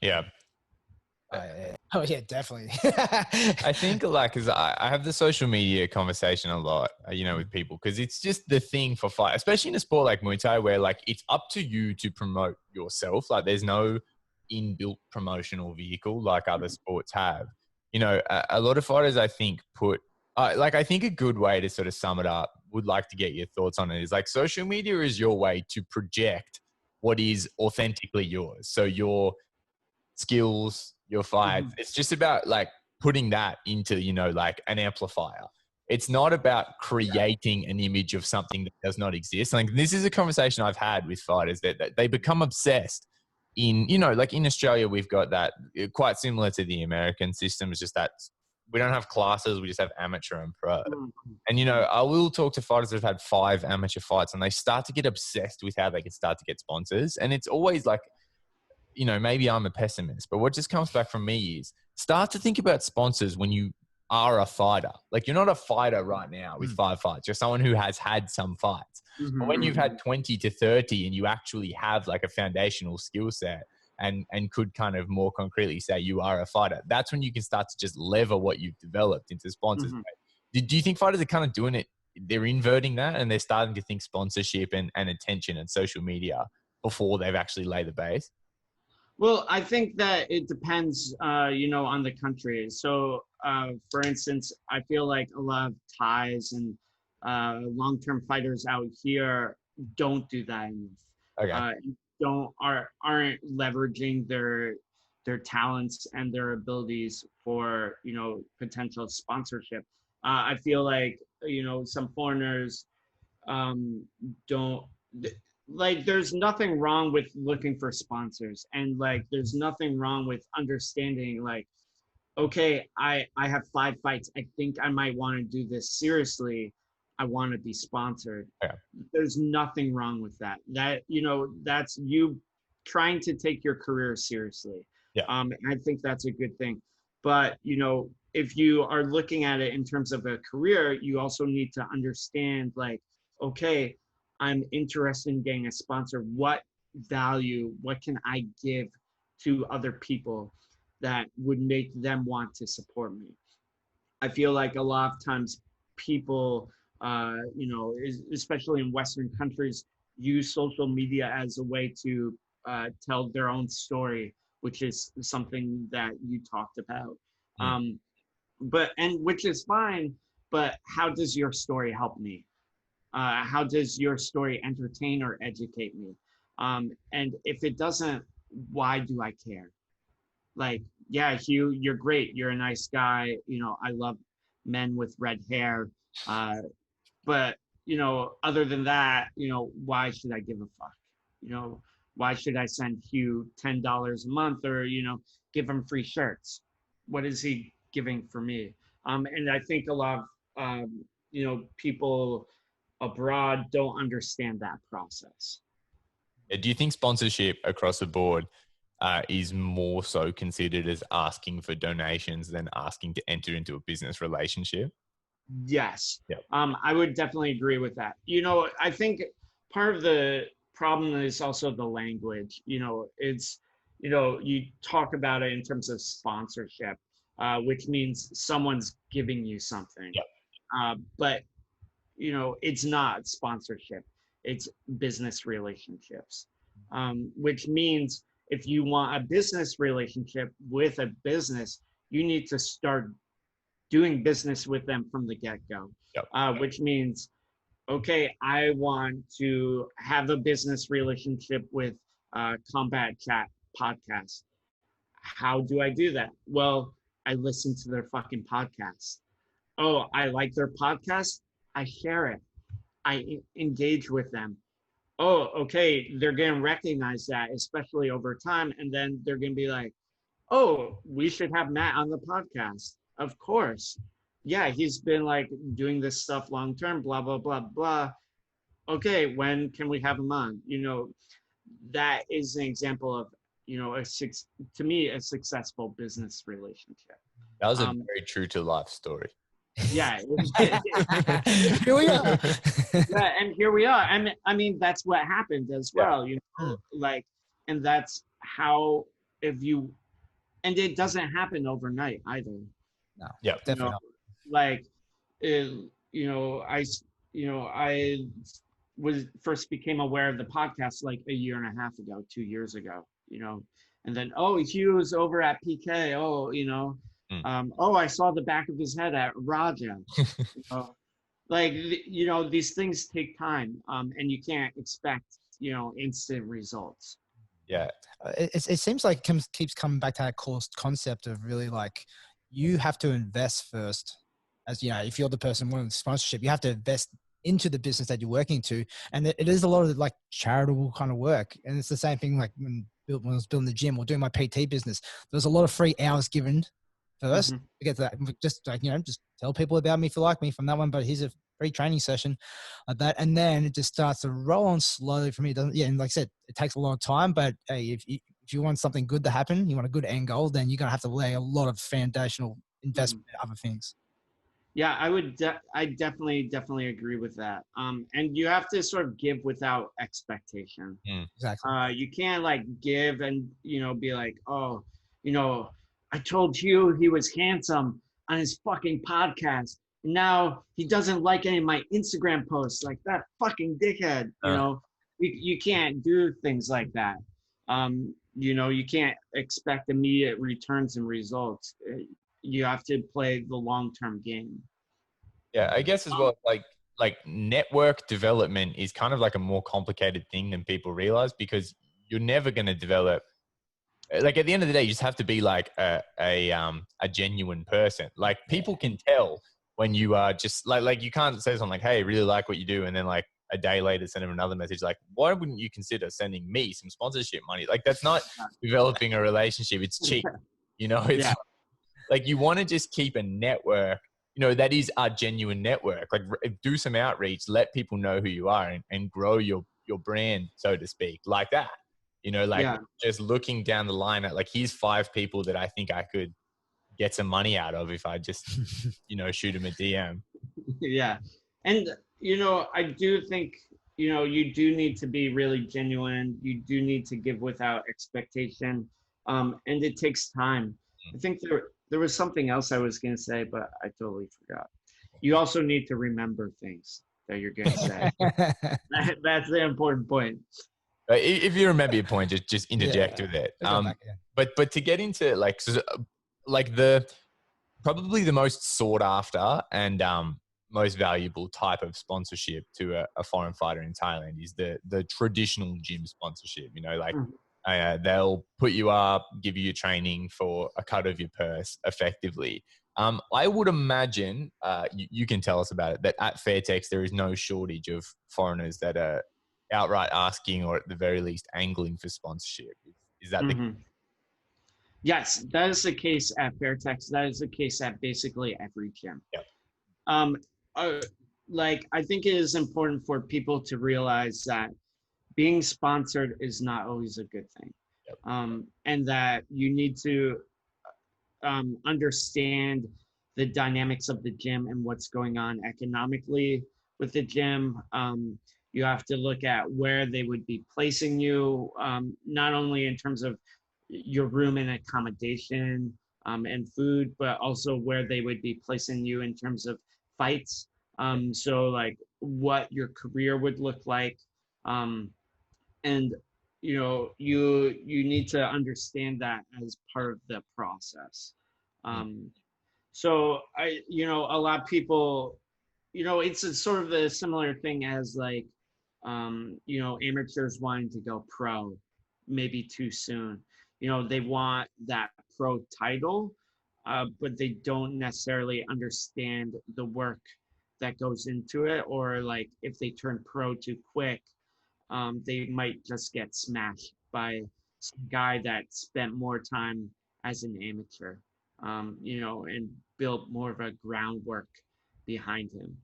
Yeah. Oh yeah, definitely. I think like, cause I have the social media conversation a lot, with people, cause it's just the thing for fight, especially in a sport like Muay Thai, where like it's up to you to promote yourself. Like there's no inbuilt promotional vehicle like other sports have. A lot of fighters, I think, I think a good way to sort of sum it up, would like to get your thoughts on it, is like social media is your way to project what is authentically yours. So your skills, your fights, it's just about like putting that into, like an amplifier. It's not about creating an image of something that does not exist. Like this is a conversation I've had with fighters that they become obsessed in, like in Australia, we've got that quite similar to the American system. It's just that we don't have classes. We just have amateur and pro. And, I will talk to fighters that have had 5 amateur fights and they start to get obsessed with how they can start to get sponsors. And it's always like, maybe I'm a pessimist, but what just comes back from me is start to think about sponsors when you are a fighter. Like you're not a fighter right now with 5 fights. You're someone who has had some fights. But when you've had 20 to 30 and you actually have like a foundational skill set and could kind of more concretely say you are a fighter, that's when you can start to just lever what you've developed into sponsors. Do you think fighters are kind of doing it? They're inverting that and they're starting to think sponsorship and attention and social media before they've actually laid the base? Well, I think that it depends, on the country. So, for instance, I feel like a lot of Thais and long-term fighters out here don't do that enough. Okay. Aren't leveraging their talents and their abilities for potential sponsorship. I feel like some foreigners don't. Like there's nothing wrong with looking for sponsors, and like there's nothing wrong with understanding like, okay, I have 5 fights, I think I might want to do this seriously, I want to be sponsored. There's nothing wrong with that. That's you trying to take your career seriously. And I think that's a good thing. But if you are looking at it in terms of a career, you also need to understand like, okay, I'm interested in getting a sponsor. What value, what can I give to other people that would make them want to support me? I feel like a lot of times people, especially in Western countries, use social media as a way to tell their own story, which is something that you talked about. Which is fine, but how does your story help me? How does your story entertain or educate me? And if it doesn't, why do I care? Like, yeah, Hugh, you're great. You're a nice guy. I love men with red hair. But, other than that, why should I give a fuck? Why should I send Hugh $10 a month or, give him free shirts? What is he giving for me? And I think a lot of, people abroad don't understand that process. Do you think sponsorship across the board is more so considered as asking for donations than asking to enter into a business relationship? Yes. Yep. I would definitely agree with that. I think part of the problem is also the language. It's, you talk about it in terms of sponsorship, which means someone's giving you something. Yep. But, it's not sponsorship. It's business relationships, which means if you want a business relationship with a business, you need to start doing business with them from the get-go. Yep. Which means, okay, I want to have a business relationship with Combat Chat podcast. How do I do that? Well, I listen to their fucking podcast. Oh, I like their podcast. I share it. I engage with them. Oh, okay, they're going to recognize that, especially over time. And then they're going to be like, oh, we should have Matt on the podcast. Of course. Yeah, he's been like doing this stuff long term, blah, blah, blah, blah. Okay, when can we have him on? That is an example of, to me, a successful business relationship. That was a very true to life story. Yeah. Here we are. Yeah, and here we are. I mean, that's what happened as well, and that's how, and it doesn't happen overnight either. No. Yeah, definitely not. I first became aware of the podcast like a year and a half ago, 2 years ago, and then, Hugh was over at PK. I saw the back of his head at Raja. These things take time, and you can't expect, instant results. Yeah. It seems like it keeps coming back to that concept of really like, you have to invest first. As if you're the person wanting sponsorship, you have to invest into the business that you're working to. And it is a lot of like charitable kind of work. And it's the same thing like when I was building the gym or doing my PT business, there's a lot of free hours given first to get to that. Just like, just tell people about me if you like me from that one, but here's a free training session like that. And then it just starts to roll on slowly for me. And like I said, it takes a long time, but hey, if you want something good to happen, you want a good end goal, then you're going to have to lay a lot of foundational investment in other things. Yeah, I definitely agree with that. And you have to sort of give without expectation. Exactly. You can't like give and, be like, oh, I told you he was handsome on his fucking podcast. Now he doesn't like any of my Instagram posts, like that fucking dickhead. You can't do things like that. You can't expect immediate returns and results. You have to play the long-term game. Yeah, I guess as well, like network development is kind of like a more complicated thing than people realize, because you're never going to develop. Like at the end of the day, you just have to be like a genuine person. Like people can tell when you are just like you can't say something like, "Hey, I really like what you do," and then like a day later send them another message like, "Why wouldn't you consider sending me some sponsorship money?" Like that's not developing a relationship. It's cheap. It's like you want to just keep a network. That is our genuine network. Like do some outreach, let people know who you are, and grow your brand, so to speak, like that. Just looking down the line at like, here's 5 people that I think I could get some money out of if I just, shoot them a DM. Yeah. And, I do think, you do need to be really genuine. You do need to give without expectation. And it takes time. I think there was something else I was going to say, but I totally forgot. You also need to remember things that you're going to say. That's the important point. If you remember your point, just interject with it. But to get into like probably the most sought after and most valuable type of sponsorship to a foreign fighter in Thailand is the traditional gym sponsorship. They'll put you up, give you your training for a cut of your purse effectively. I would imagine, you can tell us about it, that at Fairtex there is no shortage of foreigners that are outright asking, or at the very least angling for sponsorship. Is that the Mhm. Yes, that is the case at Fairtex. That is the case at basically every gym. Yep. Um, uh, like, I think it is important for people to realize that being sponsored is not always a good thing. Yep. And that you need to understand the dynamics of the gym and what's going on economically with the gym. You have to look at where they would be placing you, not only in terms of your room and accommodation and food, but also where they would be placing you in terms of fights. So like what your career would look like. And you need to understand that as part of the process. So a lot of people, it's a sort of a similar thing as like amateurs wanting to go pro maybe too soon. They want that pro title, but they don't necessarily understand the work that goes into it, or like if they turn pro too quick, they might just get smashed by some guy that spent more time as an amateur, and built more of a groundwork behind him.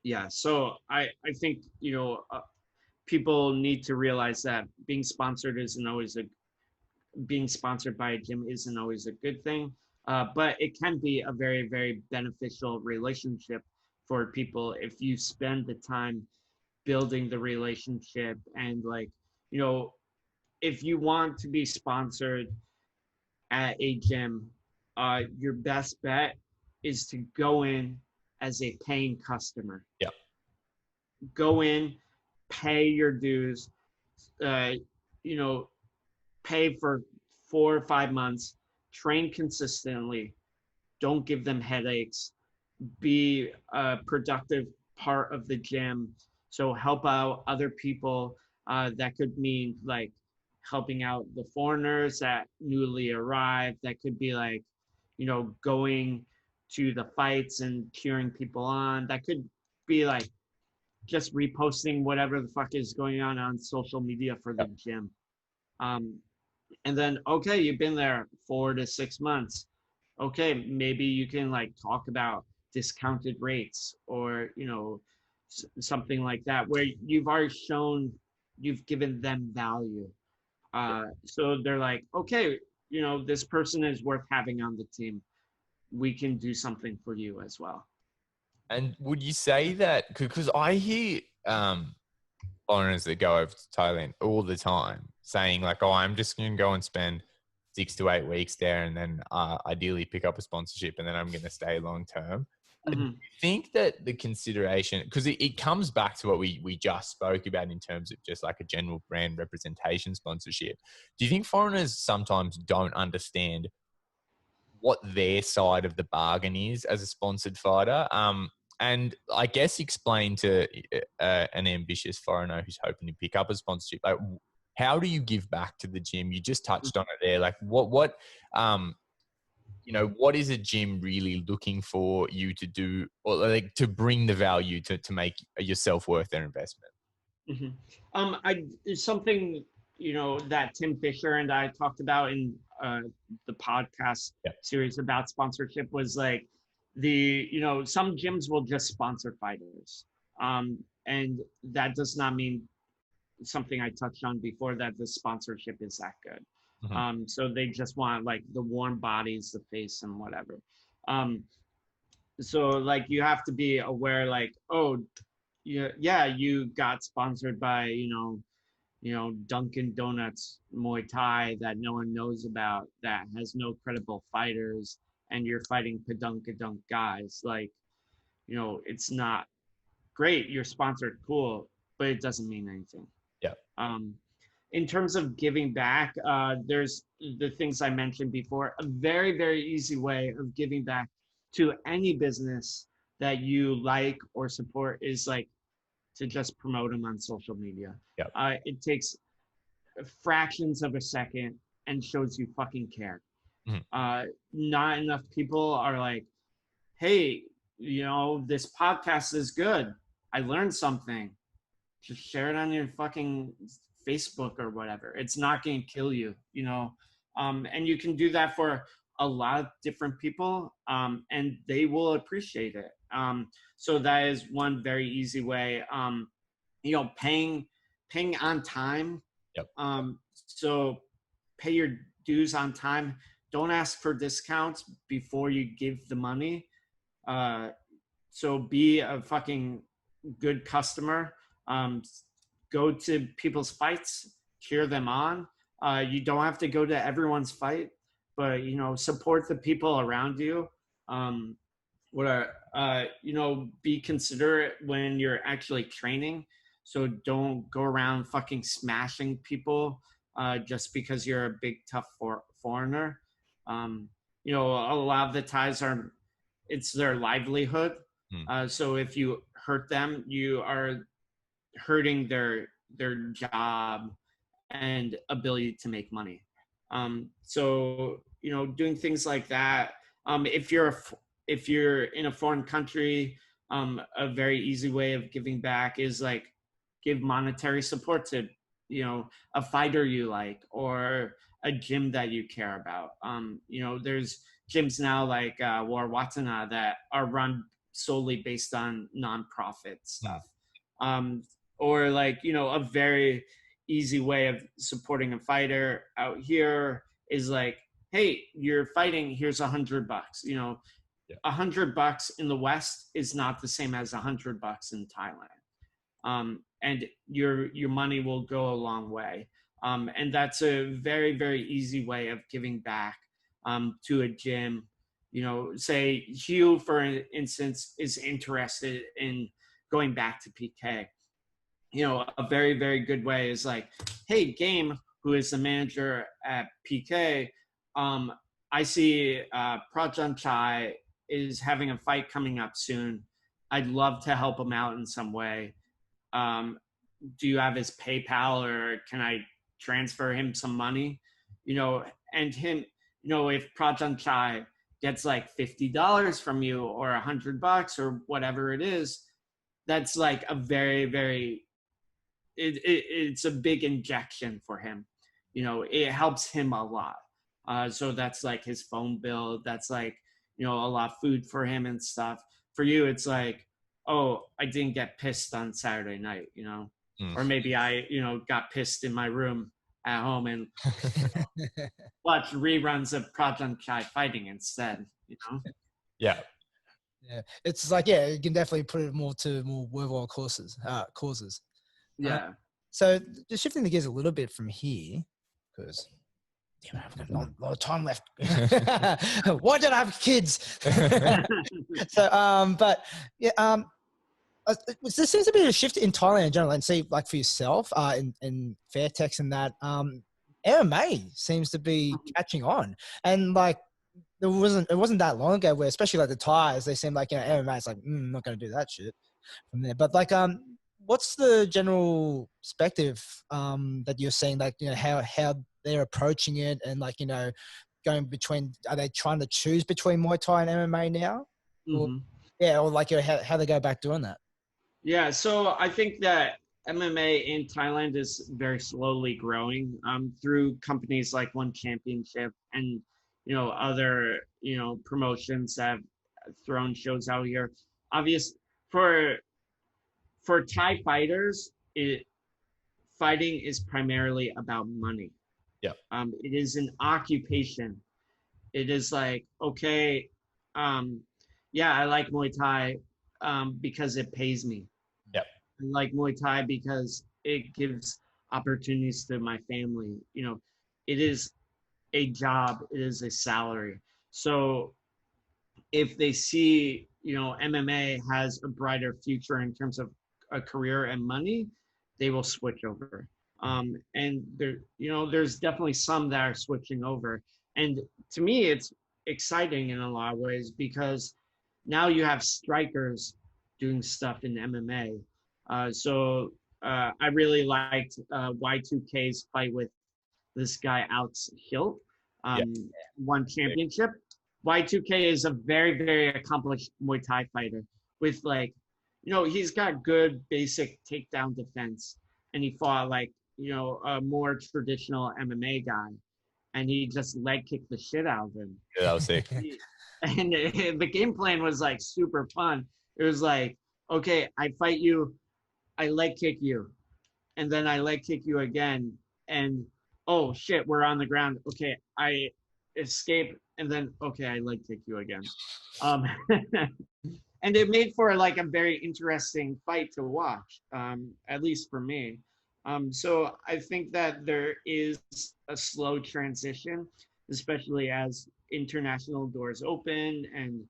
Yeah, so I think people need to realize that being sponsored by a gym isn't always a good thing, but it can be a very, very beneficial relationship for people if you spend the time building the relationship. And like, if you want to be sponsored at a gym, your best bet is to go in as a paying customer. Yeah. Go in, pay your dues, uh, you know, pay for 4 or 5 months, train consistently, don't give them headaches, be a productive part of the gym. So help out other people. That could mean like helping out the foreigners that newly arrived. That could be like, going to the fights and cheering people on. That could be like just reposting whatever the fuck is going on social media for the gym. Um, and then, okay, you've been there 4 to 6 months. Okay, maybe you can like talk about discounted rates, or something like that, where you've already shown you've given them value. So they're like, okay, this person is worth having on the team. We can do something for you as well. And would you say that, because I hear foreigners that go over to Thailand all the time saying like, oh, I'm just going to go and spend 6 to 8 weeks there, and then ideally pick up a sponsorship, and then I'm going to stay long term. Do you think that the consideration, because it comes back to what we just spoke about in terms of just like a general brand representation sponsorship, do you think foreigners sometimes don't understand what their side of the bargain is as a sponsored fighter? And I guess explain to an ambitious foreigner who's hoping to pick up a sponsorship, like, how do you give back to the gym? You just touched on it there. Like what is a gym really looking for you to do, or like to bring the value to make yourself worth their investment? It's something, that Tim Fisher and I talked about in the podcast series about sponsorship, was like some gyms will just sponsor fighters. And that does not mean, something I touched on before, that the sponsorship is that good. So they just want like the warm bodies, the face, and whatever. So like you have to be aware, like, oh, yeah, you got sponsored by, Dunkin' Donuts Muay Thai that no one knows about, that has no credible fighters, and you're fighting padunk-a-dunk guys. Like, it's not great. You're sponsored, cool, but it doesn't mean anything. Yeah. In terms of giving back, there's the things I mentioned before. A very, very easy way of giving back to any business that you like or support is like to just promote them on social media. It takes fractions of a second and shows you fucking care. Not enough people are like, hey, this podcast is good. I learned something. Just share it on your fucking Facebook or whatever. It's not going to kill you, and you can do that for a lot of different people, and they will appreciate it. So that is one very easy way. Paying on time. Yep. So pay your dues on time. Don't ask for discounts before you give the money. So be a fucking good customer. Go to people's fights, cheer them on. You don't have to go to everyone's fight, but support the people around you. Be considerate when you're actually training. So don't go around fucking smashing people just because you're a big tough foreigner. A lot of the Thais it's their livelihood. So if you hurt them, you are hurting their job and ability to make money. So doing things like that. If you're in a foreign country, a very easy way of giving back is like give monetary support to a fighter you like or a gym that you care about. There's gyms now like War Watana that are run solely based on nonprofit stuff. Or like a very easy way of supporting a fighter out here is like, hey, you're fighting, here's $100. $100 in the West is not the same as $100 in Thailand. And your money will go a long way. And that's a very, very easy way of giving back to a gym. Say Hugh, for instance, is interested in going back to PK. A very, very good way is like, hey, Game, who is the manager at PK, I see Prajan Chai is having a fight coming up soon. I'd love to help him out in some way. Do you have his PayPal, or can I transfer him some money? And him, if Prajan Chai gets like $50 from you or $100 or whatever it is, that's like a very, very, it's a big injection for him. It helps him a lot. So that's like his phone bill. That's like, a lot of food for him and stuff. For you, it's like, oh, I didn't get pissed on Saturday night, or maybe I, got pissed in my room at home and watch reruns of Prajan Chai fighting instead, Yeah. Yeah. It's like, yeah, you can definitely put it more worthwhile causes. Yeah. So just shifting the gears a little bit from here, because I've got not a lot of time left. Why don't I have kids? So, but yeah, there seems to be a shift in Thailand in general, and see, like for yourself, in Fairtex and that, MMA seems to be catching on, and like it wasn't that long ago where, especially like the Thais, they seem like MMA is like, I'm not going to do that shit from there. But like, what's the general perspective that you're seeing, like how they're approaching it, and like going between, are they trying to choose between Muay Thai and MMA now? Or like how they go about doing that? Yeah, so I think that MMA in Thailand is very slowly growing through companies like One Championship and other promotions that have thrown shows out here. Obvious for Thai fighters, fighting is primarily about money. Yeah. It is an occupation. It is like, okay, I like Muay Thai because it pays me. Yep. I like Muay Thai because it gives opportunities to my family. It is a job. It is a salary. So if they see, MMA has a brighter future in terms of a career and money, they will switch over. And there's definitely some that are switching over. And to me, it's exciting in a lot of ways because now you have strikers doing stuff in MMA. So I really liked Y2K's fight with this guy Alex Hilt. Yeah. Won championship. Y2K is a very, very accomplished Muay Thai fighter with like, he's got good basic takedown defense, and he fought like, a more traditional MMA guy, and he just leg kicked the shit out of him. Yeah, that was sick. And the game plan was like super fun. It was like, okay, I fight you, I leg kick you, and then I leg kick you again, and oh shit, we're on the ground. Okay, I escape, and then okay, I leg kick you again. Um, and it made for like a very interesting fight to watch, at least for me. So I think that there is a slow transition, especially as international doors open and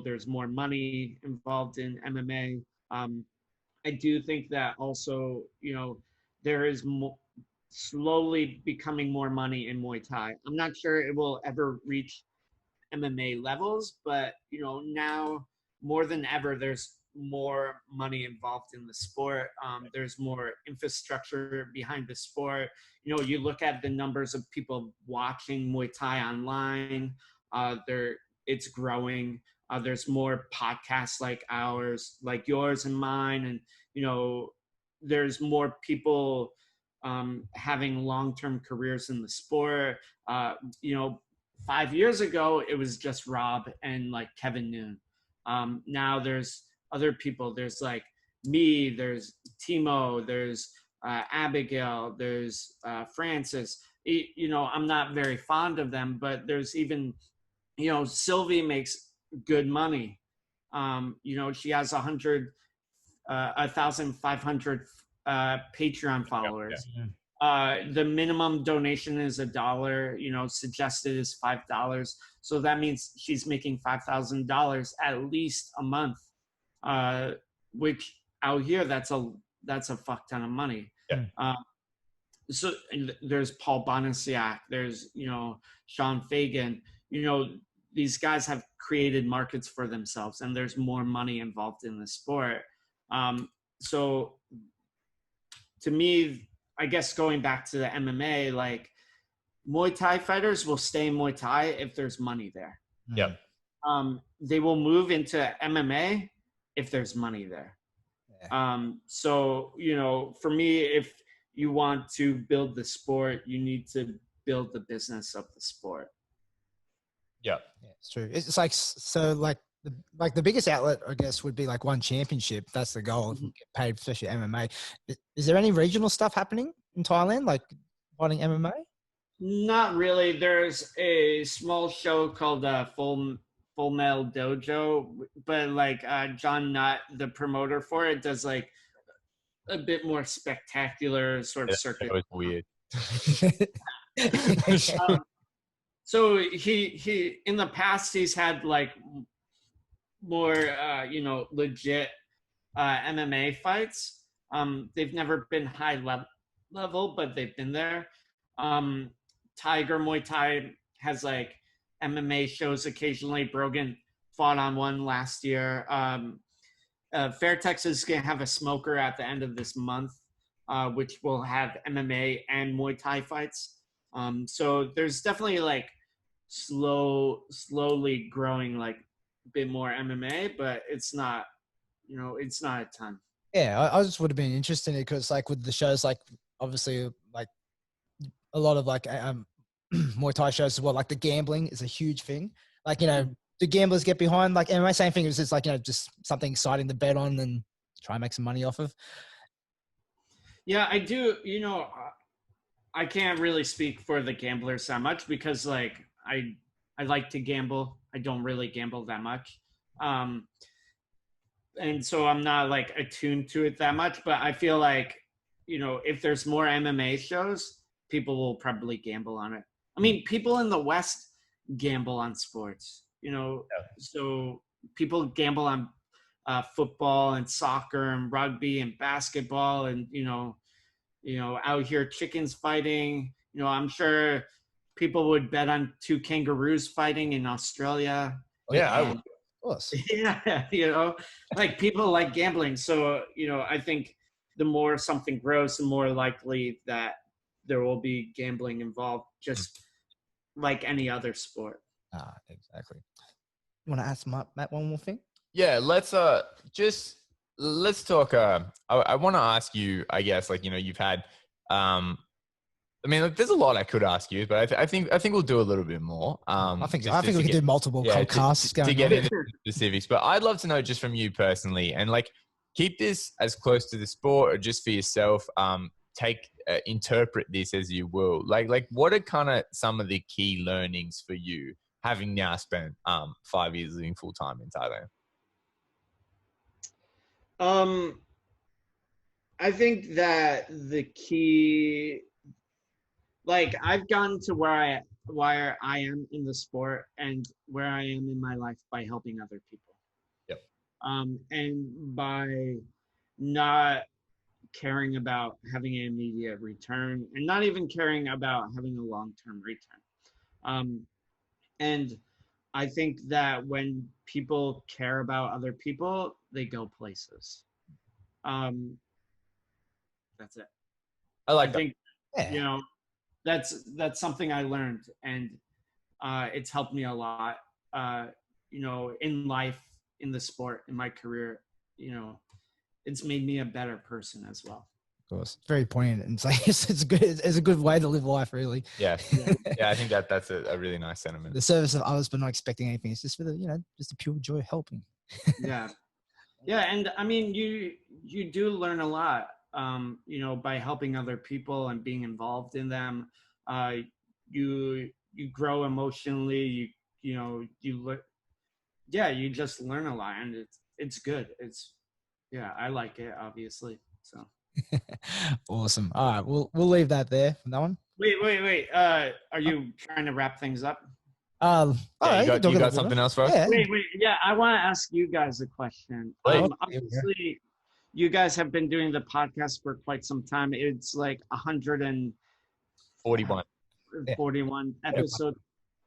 there's more money involved in MMA. I do think that also, there is slowly becoming more money in Muay Thai. I'm not sure it will ever reach MMA levels, but now more than ever, there's more money involved in the sport. There's more infrastructure behind the sport. You look at the numbers of people watching Muay Thai online. It's growing. There's more podcasts like ours, like yours and mine, and there's more people having long-term careers in the sport. 5 years ago, it was just Rob and like Kevin Noon. Now there's other people. There's like me, there's Timo, there's Abigail, there's Francis. I'm not very fond of them, but there's even, Sylvie makes good money. She has 1,500 Patreon followers. The minimum donation is $1, suggested is $5. So that means she's making $5,000 at least a month, which out here, that's a fuck ton of money. Yeah. So there's Paul Bonasiak, there's, Sean Fagan, these guys have created markets for themselves, and there's more money involved in the sport. So to me, I guess going back to the MMA, like Muay Thai fighters will stay in Muay Thai if there's money there. Yeah. They will move into MMA if there's money there. Yeah. So, for me, if you want to build the sport, you need to build the business of the sport. Yeah. Yeah, it's true. It's like, so like the biggest outlet, I guess, would be like one championship. That's the goal. Mm-hmm. Get paid, especially MMA. Is there any regional stuff happening in Thailand, like fighting MMA? Not really. There's a small show called Full Metal Dojo, but like John Nutt, the promoter for it, does like a bit more spectacular sort of circuit. That was weird. So he in the past, he's had like more legit MMA fights. They've never been high level, but they've been there. Tiger Muay Thai has like MMA shows occasionally. Brogan fought on one last year. Fairtex is going to have a smoker at the end of this month, which will have MMA and Muay Thai fights. So there's definitely like slowly growing like a bit more MMA, but it's not a ton. Yeah, I just would have been interested in it because like with the shows, like obviously like a lot of like Muay Thai shows as well, like the gambling is a huge thing. Like, do gamblers get behind like MMA? Same thing, is just like, just something exciting to bet on and try and make some money off of? Yeah, I do. I can't really speak for the gamblers that much because like I like to gamble. I don't really gamble that much. And so I'm not like attuned to it that much, but I feel like, if there's more MMA shows, people will probably gamble on it. I mean, people in the West gamble on sports, so people gamble on football and soccer and rugby and basketball and, out here chickens fighting. I'm sure people would bet on two kangaroos fighting in Australia. Yeah, I would. Of course. Yeah, like people like gambling. So, I think the more something grows, the more likely that there will be gambling involved. Just like any other sport. Exactly. You want to ask Matt one more thing? Yeah, let's talk. I want to ask you, I guess, like, you know, you've had, I mean, look, there's a lot I could ask you, but I think we'll do a little bit more. I think we can do multiple podcasts to get into specifics. But I'd love to know just from you personally, and like keep this as close to the sport or just for yourself. Interpret this as you will. Like what are kind of some of the key learnings for you, having now spent 5 years living full time in Thailand? I think that the key, like I've gotten to where I am in the sport and where I am in my life by helping other people. Yep. And by not caring about having an immediate return and not even caring about having a long-term return. And I think that when people care about other people, they go places. That's it. I think, you know, that's something I learned, and it's helped me a lot, you know, in life, in the sport, in my career. You know, it's made me a better person as well. Of course, very poignant, and it's good. It's a good way to live life, really. Yeah. I think that's a really nice sentiment. The service of others, but not expecting anything. It's just for the, you know, just the pure joy of helping. Yeah, and I mean, you do learn a lot, you know, by helping other people and being involved in them. You grow emotionally. You just learn a lot, and it's good. I like it, obviously. So. Awesome. All right, we'll leave that there for that one. Wait. Are you trying to wrap things up? You got something else for us? Yeah. Wait. Yeah, I want to ask you guys a question. Obviously, you guys have been doing the podcast for quite some time. It's like 141 episodes.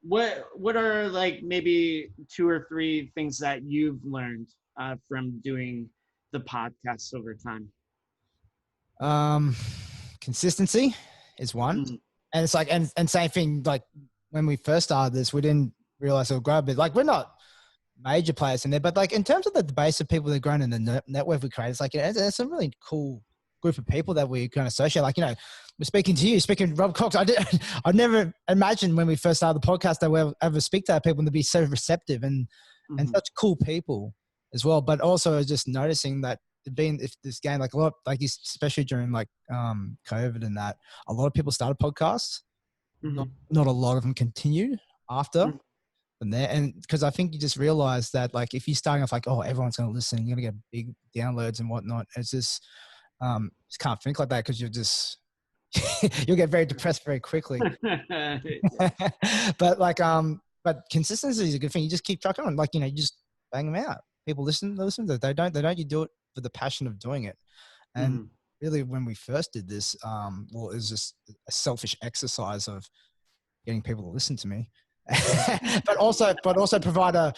What are like maybe 2 or 3 things that you've learned from doing the podcast over time? Consistency is one. And it's like, and same thing, like when we first started this, we didn't realize it would grow a bit. Like we're not major players in there, but like in terms of the base of people that are grown in the network we create, it's like, it's a really cool group of people that we kind of associate. Like, you know, we're speaking to you, speaking to Rob Cox. I never imagined when we first started the podcast that we'll ever speak to our people and to be so receptive and such cool people as well. But also just noticing that if this game, like a lot, like especially during like COVID and that, a lot of people started podcasts. Not a lot of them continued after from there. And because I think you just realize that like if you're starting off like, oh, everyone's going to listen, you're going to get big downloads and whatnot. It's just can't think like that because you'll get very depressed very quickly. But consistency is a good thing. You just keep trucking on, like, you know, you just bang them out. People listen. They don't. You do it for the passion of doing it. And really, when we first did this, it was just a selfish exercise of getting people to listen to me, but also provide a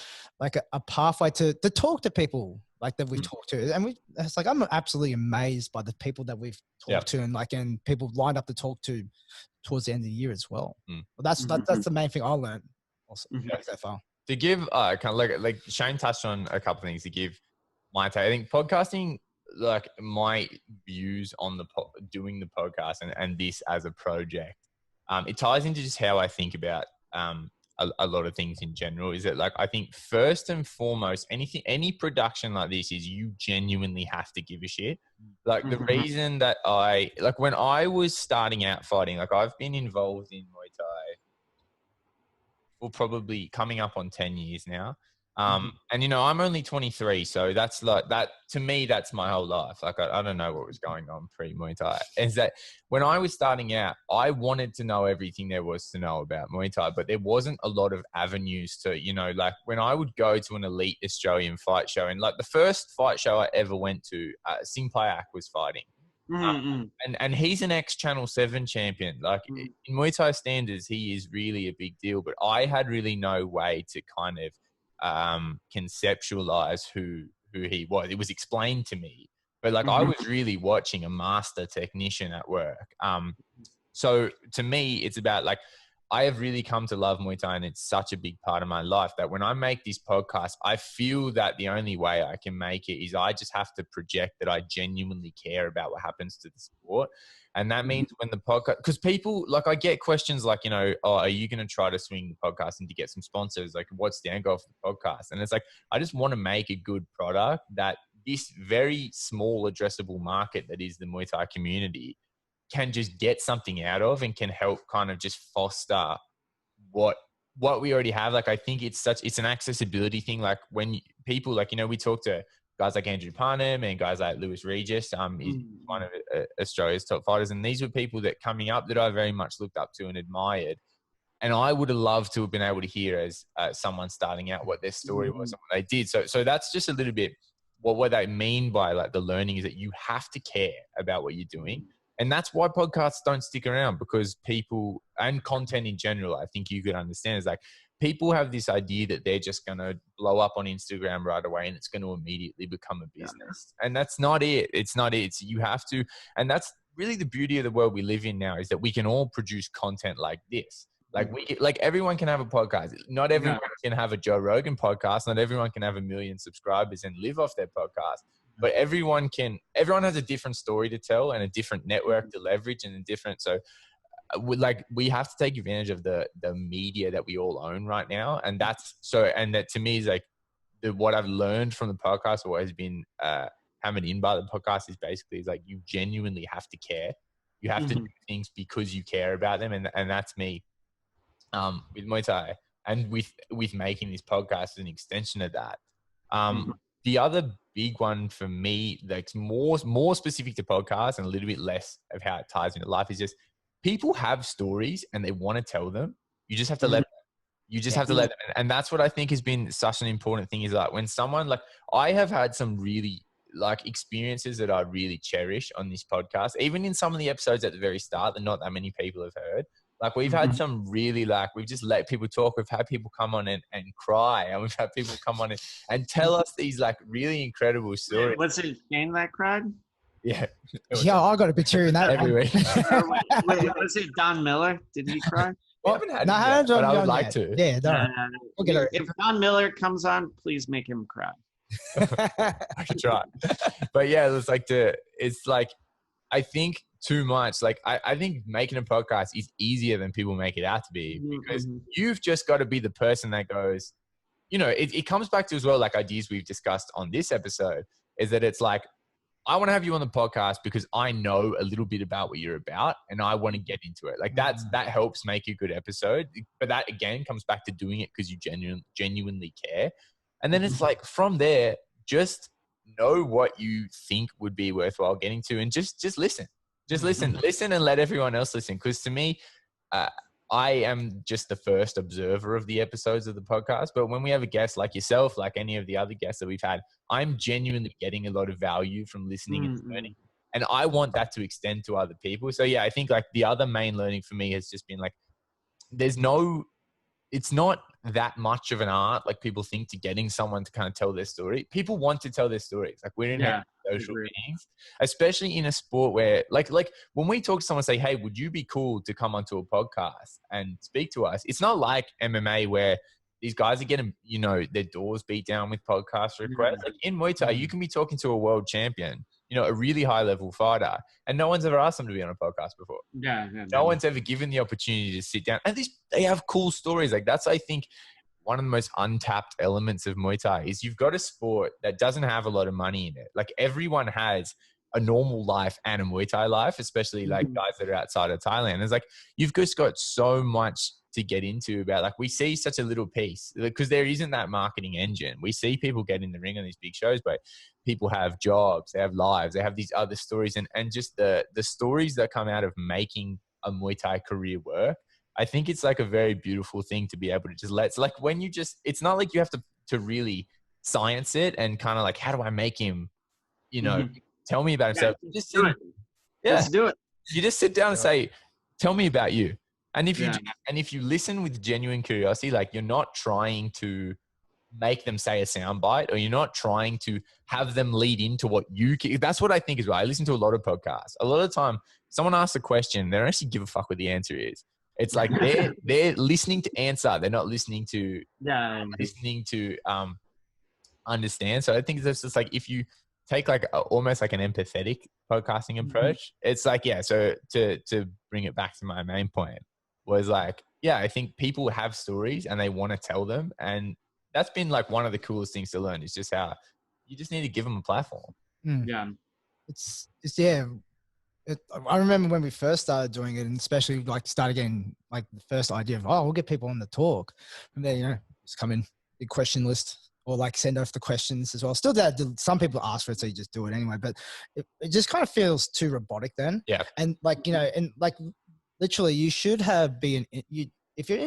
pathway to talk to people like that we've talked to. And it's like, I'm absolutely amazed by the people that we've talked to and people lined up to talk to towards the end of the year as well. Well, that's the main thing I learned also so far. To give kind of like Shane touched on a couple of things to give my take. I think podcasting, like my views on doing the podcast and this as a project, it ties into just how I think about a lot of things in general. Is that like, I think first and foremost, any production like this is you genuinely have to give a shit. Like the reason that when I was starting out fighting, like I've been involved in Muay Thai for probably coming up on 10 years now. And you know, I'm only 23, so that's like that to me, that's my whole life. Like, I don't know what was going on pre-Muay Thai. Is that when I was starting out, I wanted to know everything there was to know about Muay Thai, but there wasn't a lot of avenues to, you know, like when I would go to an elite Australian fight show, and like the first fight show I ever went to, Sing Payak was fighting. And he's an ex-Channel 7 champion. Like in Muay Thai standards, he is really a big deal, but I had really no way to kind of conceptualize who he was. It was explained to me, but like I was really watching a master technician at work. So to me, it's about like, I have really come to love Muay Thai, and it's such a big part of my life that when I make this podcast, I feel that the only way I can make it is I just have to project that I genuinely care about what happens to the sport. And that means when the podcast, because people, like, I get questions like, you know, oh, are you going to try to swing the podcast and to get some sponsors? Like, what's the end goal for the podcast? And it's like, I just want to make a good product that this very small addressable market that is the Muay Thai community can just get something out of and can help kind of just foster what we already have. Like, I think it's an accessibility thing. Like when people, like, you know, we talk to guys like Andrew Parnham and guys like Lewis Regis, he's one of Australia's top fighters. And these were people that coming up that I very much looked up to and admired. And I would have loved to have been able to hear as someone starting out what their story was and what they did. So that's just a little bit what they mean by like the learning is that you have to care about what you're doing. And that's why podcasts don't stick around, because people and content in general, I think you could understand, is like people have this idea that they're just going to blow up on Instagram right away and it's going to immediately become a business. And that's not it. It's not it. You have to, and that's really the beauty of the world we live in now, is that we can all produce content like this. Like everyone can have a podcast. Not everyone can have a Joe Rogan podcast. Not everyone can have 1 million subscribers and live off their podcast. But everyone has a different story to tell and a different network to leverage and a different. So we have to take advantage of the media that we all own right now. And that to me is like what I've learned from the podcast, or what has been hammered in by the podcast, is basically is like you genuinely have to care. You have to do things because you care about them. And that's me with Muay Thai and with making this podcast as an extension of that. The other big one for me that's more specific to podcasts and a little bit less of how it ties into life is just people have stories and they want to tell them. You just have to let them. You just have to let them. And that's what I think has been such an important thing, is like when someone, like I have had some really like experiences that I really cherish on this podcast, even in some of the episodes at the very start that not that many people have heard. Like we've had some really, like we've just let people talk. We've had people come on and cry, and we've had people come on and tell us these like really incredible stories. Was it Shane that cried? Yeah. Yeah, I got a bit too in that every week. Wait, was it Don Miller? Did he cry? We haven't had him yet, but I would like to. Yeah, no. We'll get If Don Miller comes on, please make him cry. I can try. But yeah, it's like, I think too much. Like I think making a podcast is easier than people make it out to be, because you've just got to be the person that goes, you know, it comes back to as well, like ideas we've discussed on this episode, is that it's like, I want to have you on the podcast because I know a little bit about what you're about and I want to get into it. Like that helps make a good episode. But that again comes back to doing it because you genuinely care. And then it's like from there, just know what you think would be worthwhile getting to, and just listen. Just listen and let everyone else listen. Because to me, I am just the first observer of the episodes of the podcast. But when we have a guest like yourself, like any of the other guests that we've had, I'm genuinely getting a lot of value from listening and learning. And I want that to extend to other people. So yeah, I think like the other main learning for me has just been like, it's not that much of an art like people think to getting someone to kind of tell their story. People want to tell their stories. Like we're in social beings, especially in a sport where like when we talk to someone, say, hey, would you be cool to come onto a podcast and speak to us? It's not like MMA where these guys are getting, you know, their doors beat down with podcast requests. Like in Muay Thai, you can be talking to a world champion, you know, a really high level fighter, and no one's ever asked them to be on a podcast before. No one's ever given the opportunity to sit down. And they have cool stories. Like that's, I think, one of the most untapped elements of Muay Thai is you've got a sport that doesn't have a lot of money in it. Like everyone has a normal life and a Muay Thai life, especially like guys that are outside of Thailand. It's like, you've just got so much to get into about, like, we see such a little piece because there isn't that marketing engine. We see people get in the ring on these big shows, but people have jobs, they have lives, they have these other stories, and just the stories that come out of making a Muay Thai career work. I think it's like a very beautiful thing to be able to just it's like when you just, it's not like you have to really science it and kind of like, how do I make him, you know, tell me about himself. Just do it. Let's do it. You just sit down and say, tell me about you. And if you listen with genuine curiosity, like you're not trying to make them say a soundbite, or you're not trying to have them lead into what you can. That's what I think is right. I listen to a lot of podcasts. A lot of the time, someone asks a question, they don't actually give a fuck what the answer is. It's like they're listening to answer. They're not listening to understand. So I think that's just like, if you take like almost like an empathetic podcasting approach, it's like, yeah. So to bring it back to my main point was like, yeah, I think people have stories and they want to tell them. And that's been like one of the coolest things to learn, is just how you just need to give them a platform. Yeah. It's yeah. I remember when we first started doing it, and especially like started getting like the first idea of, we'll get people on the talk. From there, just come in, big question list, or like send off the questions as well. Still, that some people ask for it, so you just do it anyway. But it just kind of feels too robotic then. Yeah. And like, and like literally, you should have if you're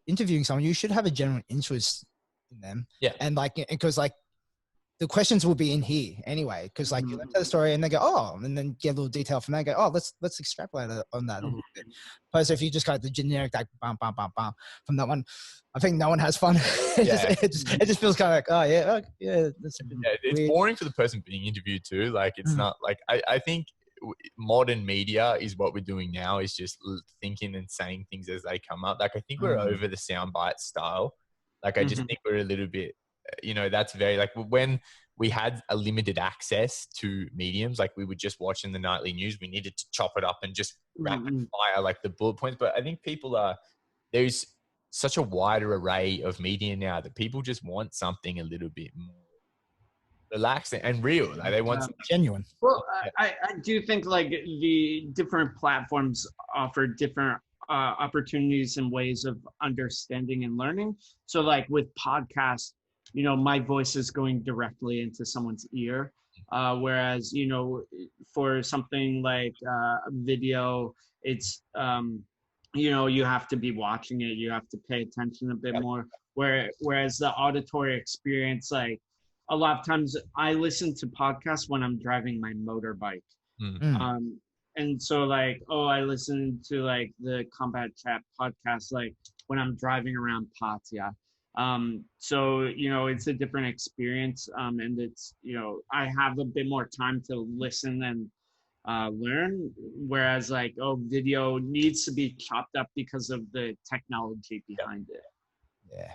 interviewing someone, you should have a genuine interest in them. Yeah. And like, because like, the questions will be in here anyway, because like you tell the story and they go, and then get a little detail from that and go, let's extrapolate on that a little bit. Opposed to if you just got the generic like bam from that one, I think no one has fun. It just feels kind of like, that's it's boring for the person being interviewed too. Like it's not like, I think modern media is what we're doing now, is just thinking and saying things as they come up. Like I think we're over the soundbite style. Like I just think we're a little bit, that's very like when we had a limited access to mediums, like we were just watching the nightly news, we needed to chop it up and just rapid fire like the bullet points. But I think there's such a wider array of media now that people just want something a little bit more relaxed and real. Like they want something genuine. Well, I do think like the different platforms offer different opportunities and ways of understanding and learning. So like with podcasts, my voice is going directly into someone's ear. Whereas, for something like video, it's, you have to be watching it. You have to pay attention a bit more. Whereas the auditory experience, like a lot of times I listen to podcasts when I'm driving my motorbike. And so like, I listen to like the Combat Chat podcast, like when I'm driving around Pattaya. So, it's a different experience. And it's, I have a bit more time to listen and learn. Whereas like, video needs to be chopped up because of the technology behind it. Yeah.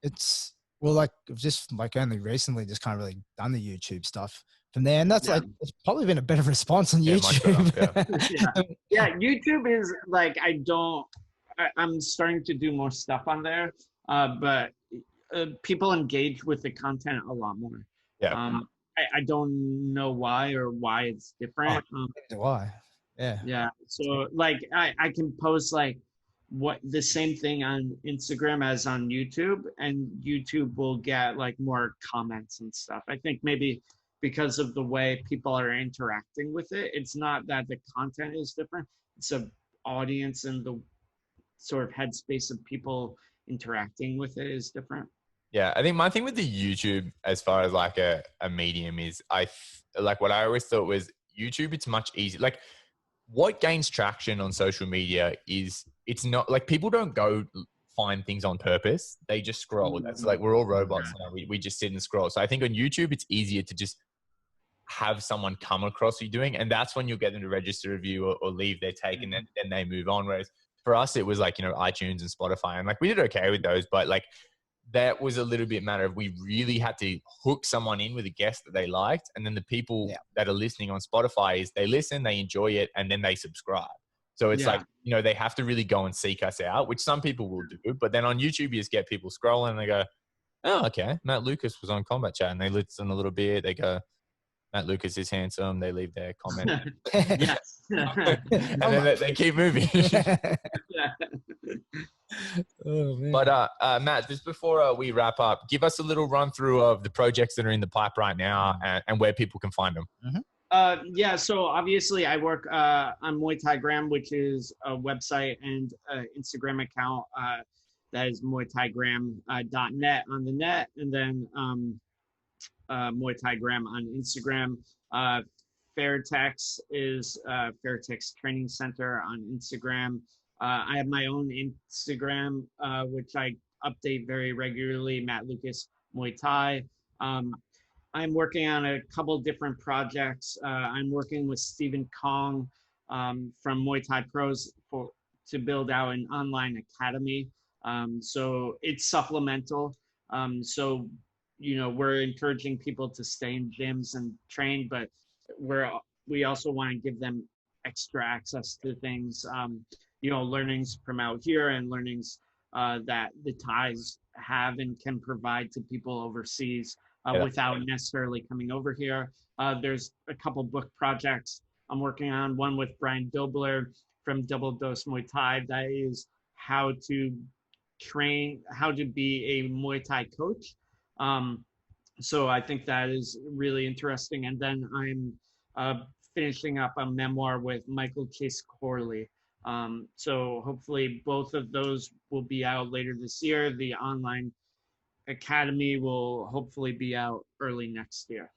It's, well, like just like only recently just kind of really done the YouTube stuff from there. And that's like, it's probably been a better response on YouTube. Yeah. YouTube is like, I'm starting to do more stuff on there. But people engage with the content a lot more. I don't know why it's different. Why? Yeah. So like I can post like the same thing on Instagram as on YouTube, and YouTube will get like more comments and stuff. I think maybe because of the way people are interacting with it. It's not that the content is different. It's the audience and the sort of headspace of people interacting with it is different. Yeah, I think my thing with the YouTube as far as like a medium is like what I always thought was YouTube, it's much easier. Like what gains traction on social media is it's not like people don't go find things on purpose. They just scroll. That's like, we're all robots now. We just sit and scroll. So I think on YouTube, it's easier to just have someone come across what you're doing. And that's when you'll get them to register a review or leave their take and then they move on. Whereas for us, it was like, iTunes and Spotify. And like, we did okay with those, but like that was a little bit matter of, we really had to hook someone in with a guest that they liked. And then the people that are listening on Spotify is they listen, they enjoy it, and then they subscribe. So it's like, they have to really go and seek us out, which some people will do. But then on YouTube, you just get people scrolling and they go, oh, okay, Matt Lucas was on Combat Chat, and they listen a little bit. They go, Matt Lucas is handsome. They leave their comment. Yes. And then they keep moving. Oh, man. But Matt, just before we wrap up, give us a little run through of the projects that are in the pipe right now and where people can find them. So obviously I work on Muay Thai Gram, which is a website and Instagram account that is muaythaigram.net on the net, and then Muay Thai Gram on Instagram. Fairtex is Fairtex Training Center on Instagram. I have my own Instagram, which I update very regularly, Matt Lucas Muay Thai. I'm working on a couple different projects. I'm working with Stephen Kong from Muay Thai Pros to build out an online academy. So it's supplemental. So, we're encouraging people to stay in gyms and train, but we also want to give them extra access to things, learnings from out here and learnings that the Thais have and can provide to people overseas without necessarily coming over here. There's a couple book projects I'm working on, one with Brian Dobler from Double Dose Muay Thai, that is how to be a Muay Thai coach. So I think that is really interesting. And then I'm finishing up a memoir with Michael Chase Corley. So hopefully both of those will be out later this year. The online academy will hopefully be out early next year.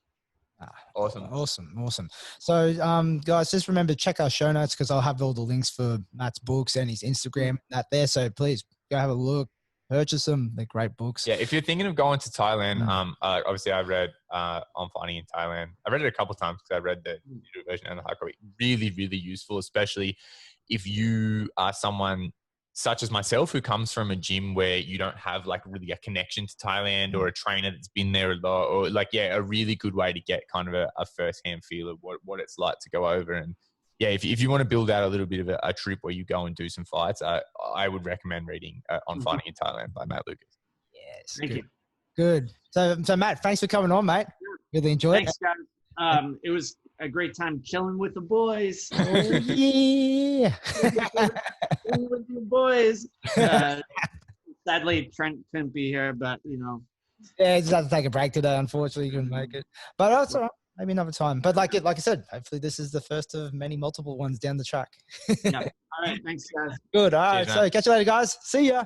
Awesome. So, guys, just remember, check our show notes because I'll have all the links for Matt's books and his Instagram that there. So please go have a look, purchase them. They're great books. Yeah, if you're thinking of going to Thailand, obviously I read On Fighting in Thailand. I read it a couple of times because I read the digital version and the hard copy. Really, really useful, especially if you are someone such as myself who comes from a gym where you don't have like really a connection to Thailand or a trainer that's been there a lot, or a really good way to get kind of a first-hand feel of what it's like to go over. And if you want to build out a little bit of a trip where you go and do some fights, I would recommend reading On Fighting in Thailand by Matt Lucas. Yes. Thank you. Good. So Matt, thanks for coming on, mate. Really enjoyed it. Thanks, guys. It was a great time chilling with the boys. Oh, yeah. Chilling with the boys. Sadly, Trent couldn't be here, but Yeah, just had to take a break today. Unfortunately, you couldn't make it. But that's all right. Maybe another time. But like I said, hopefully this is the first of many multiple ones down the track. Yeah. All right. Thanks, guys. Good. All right. Cheers, so catch you later, guys. See ya.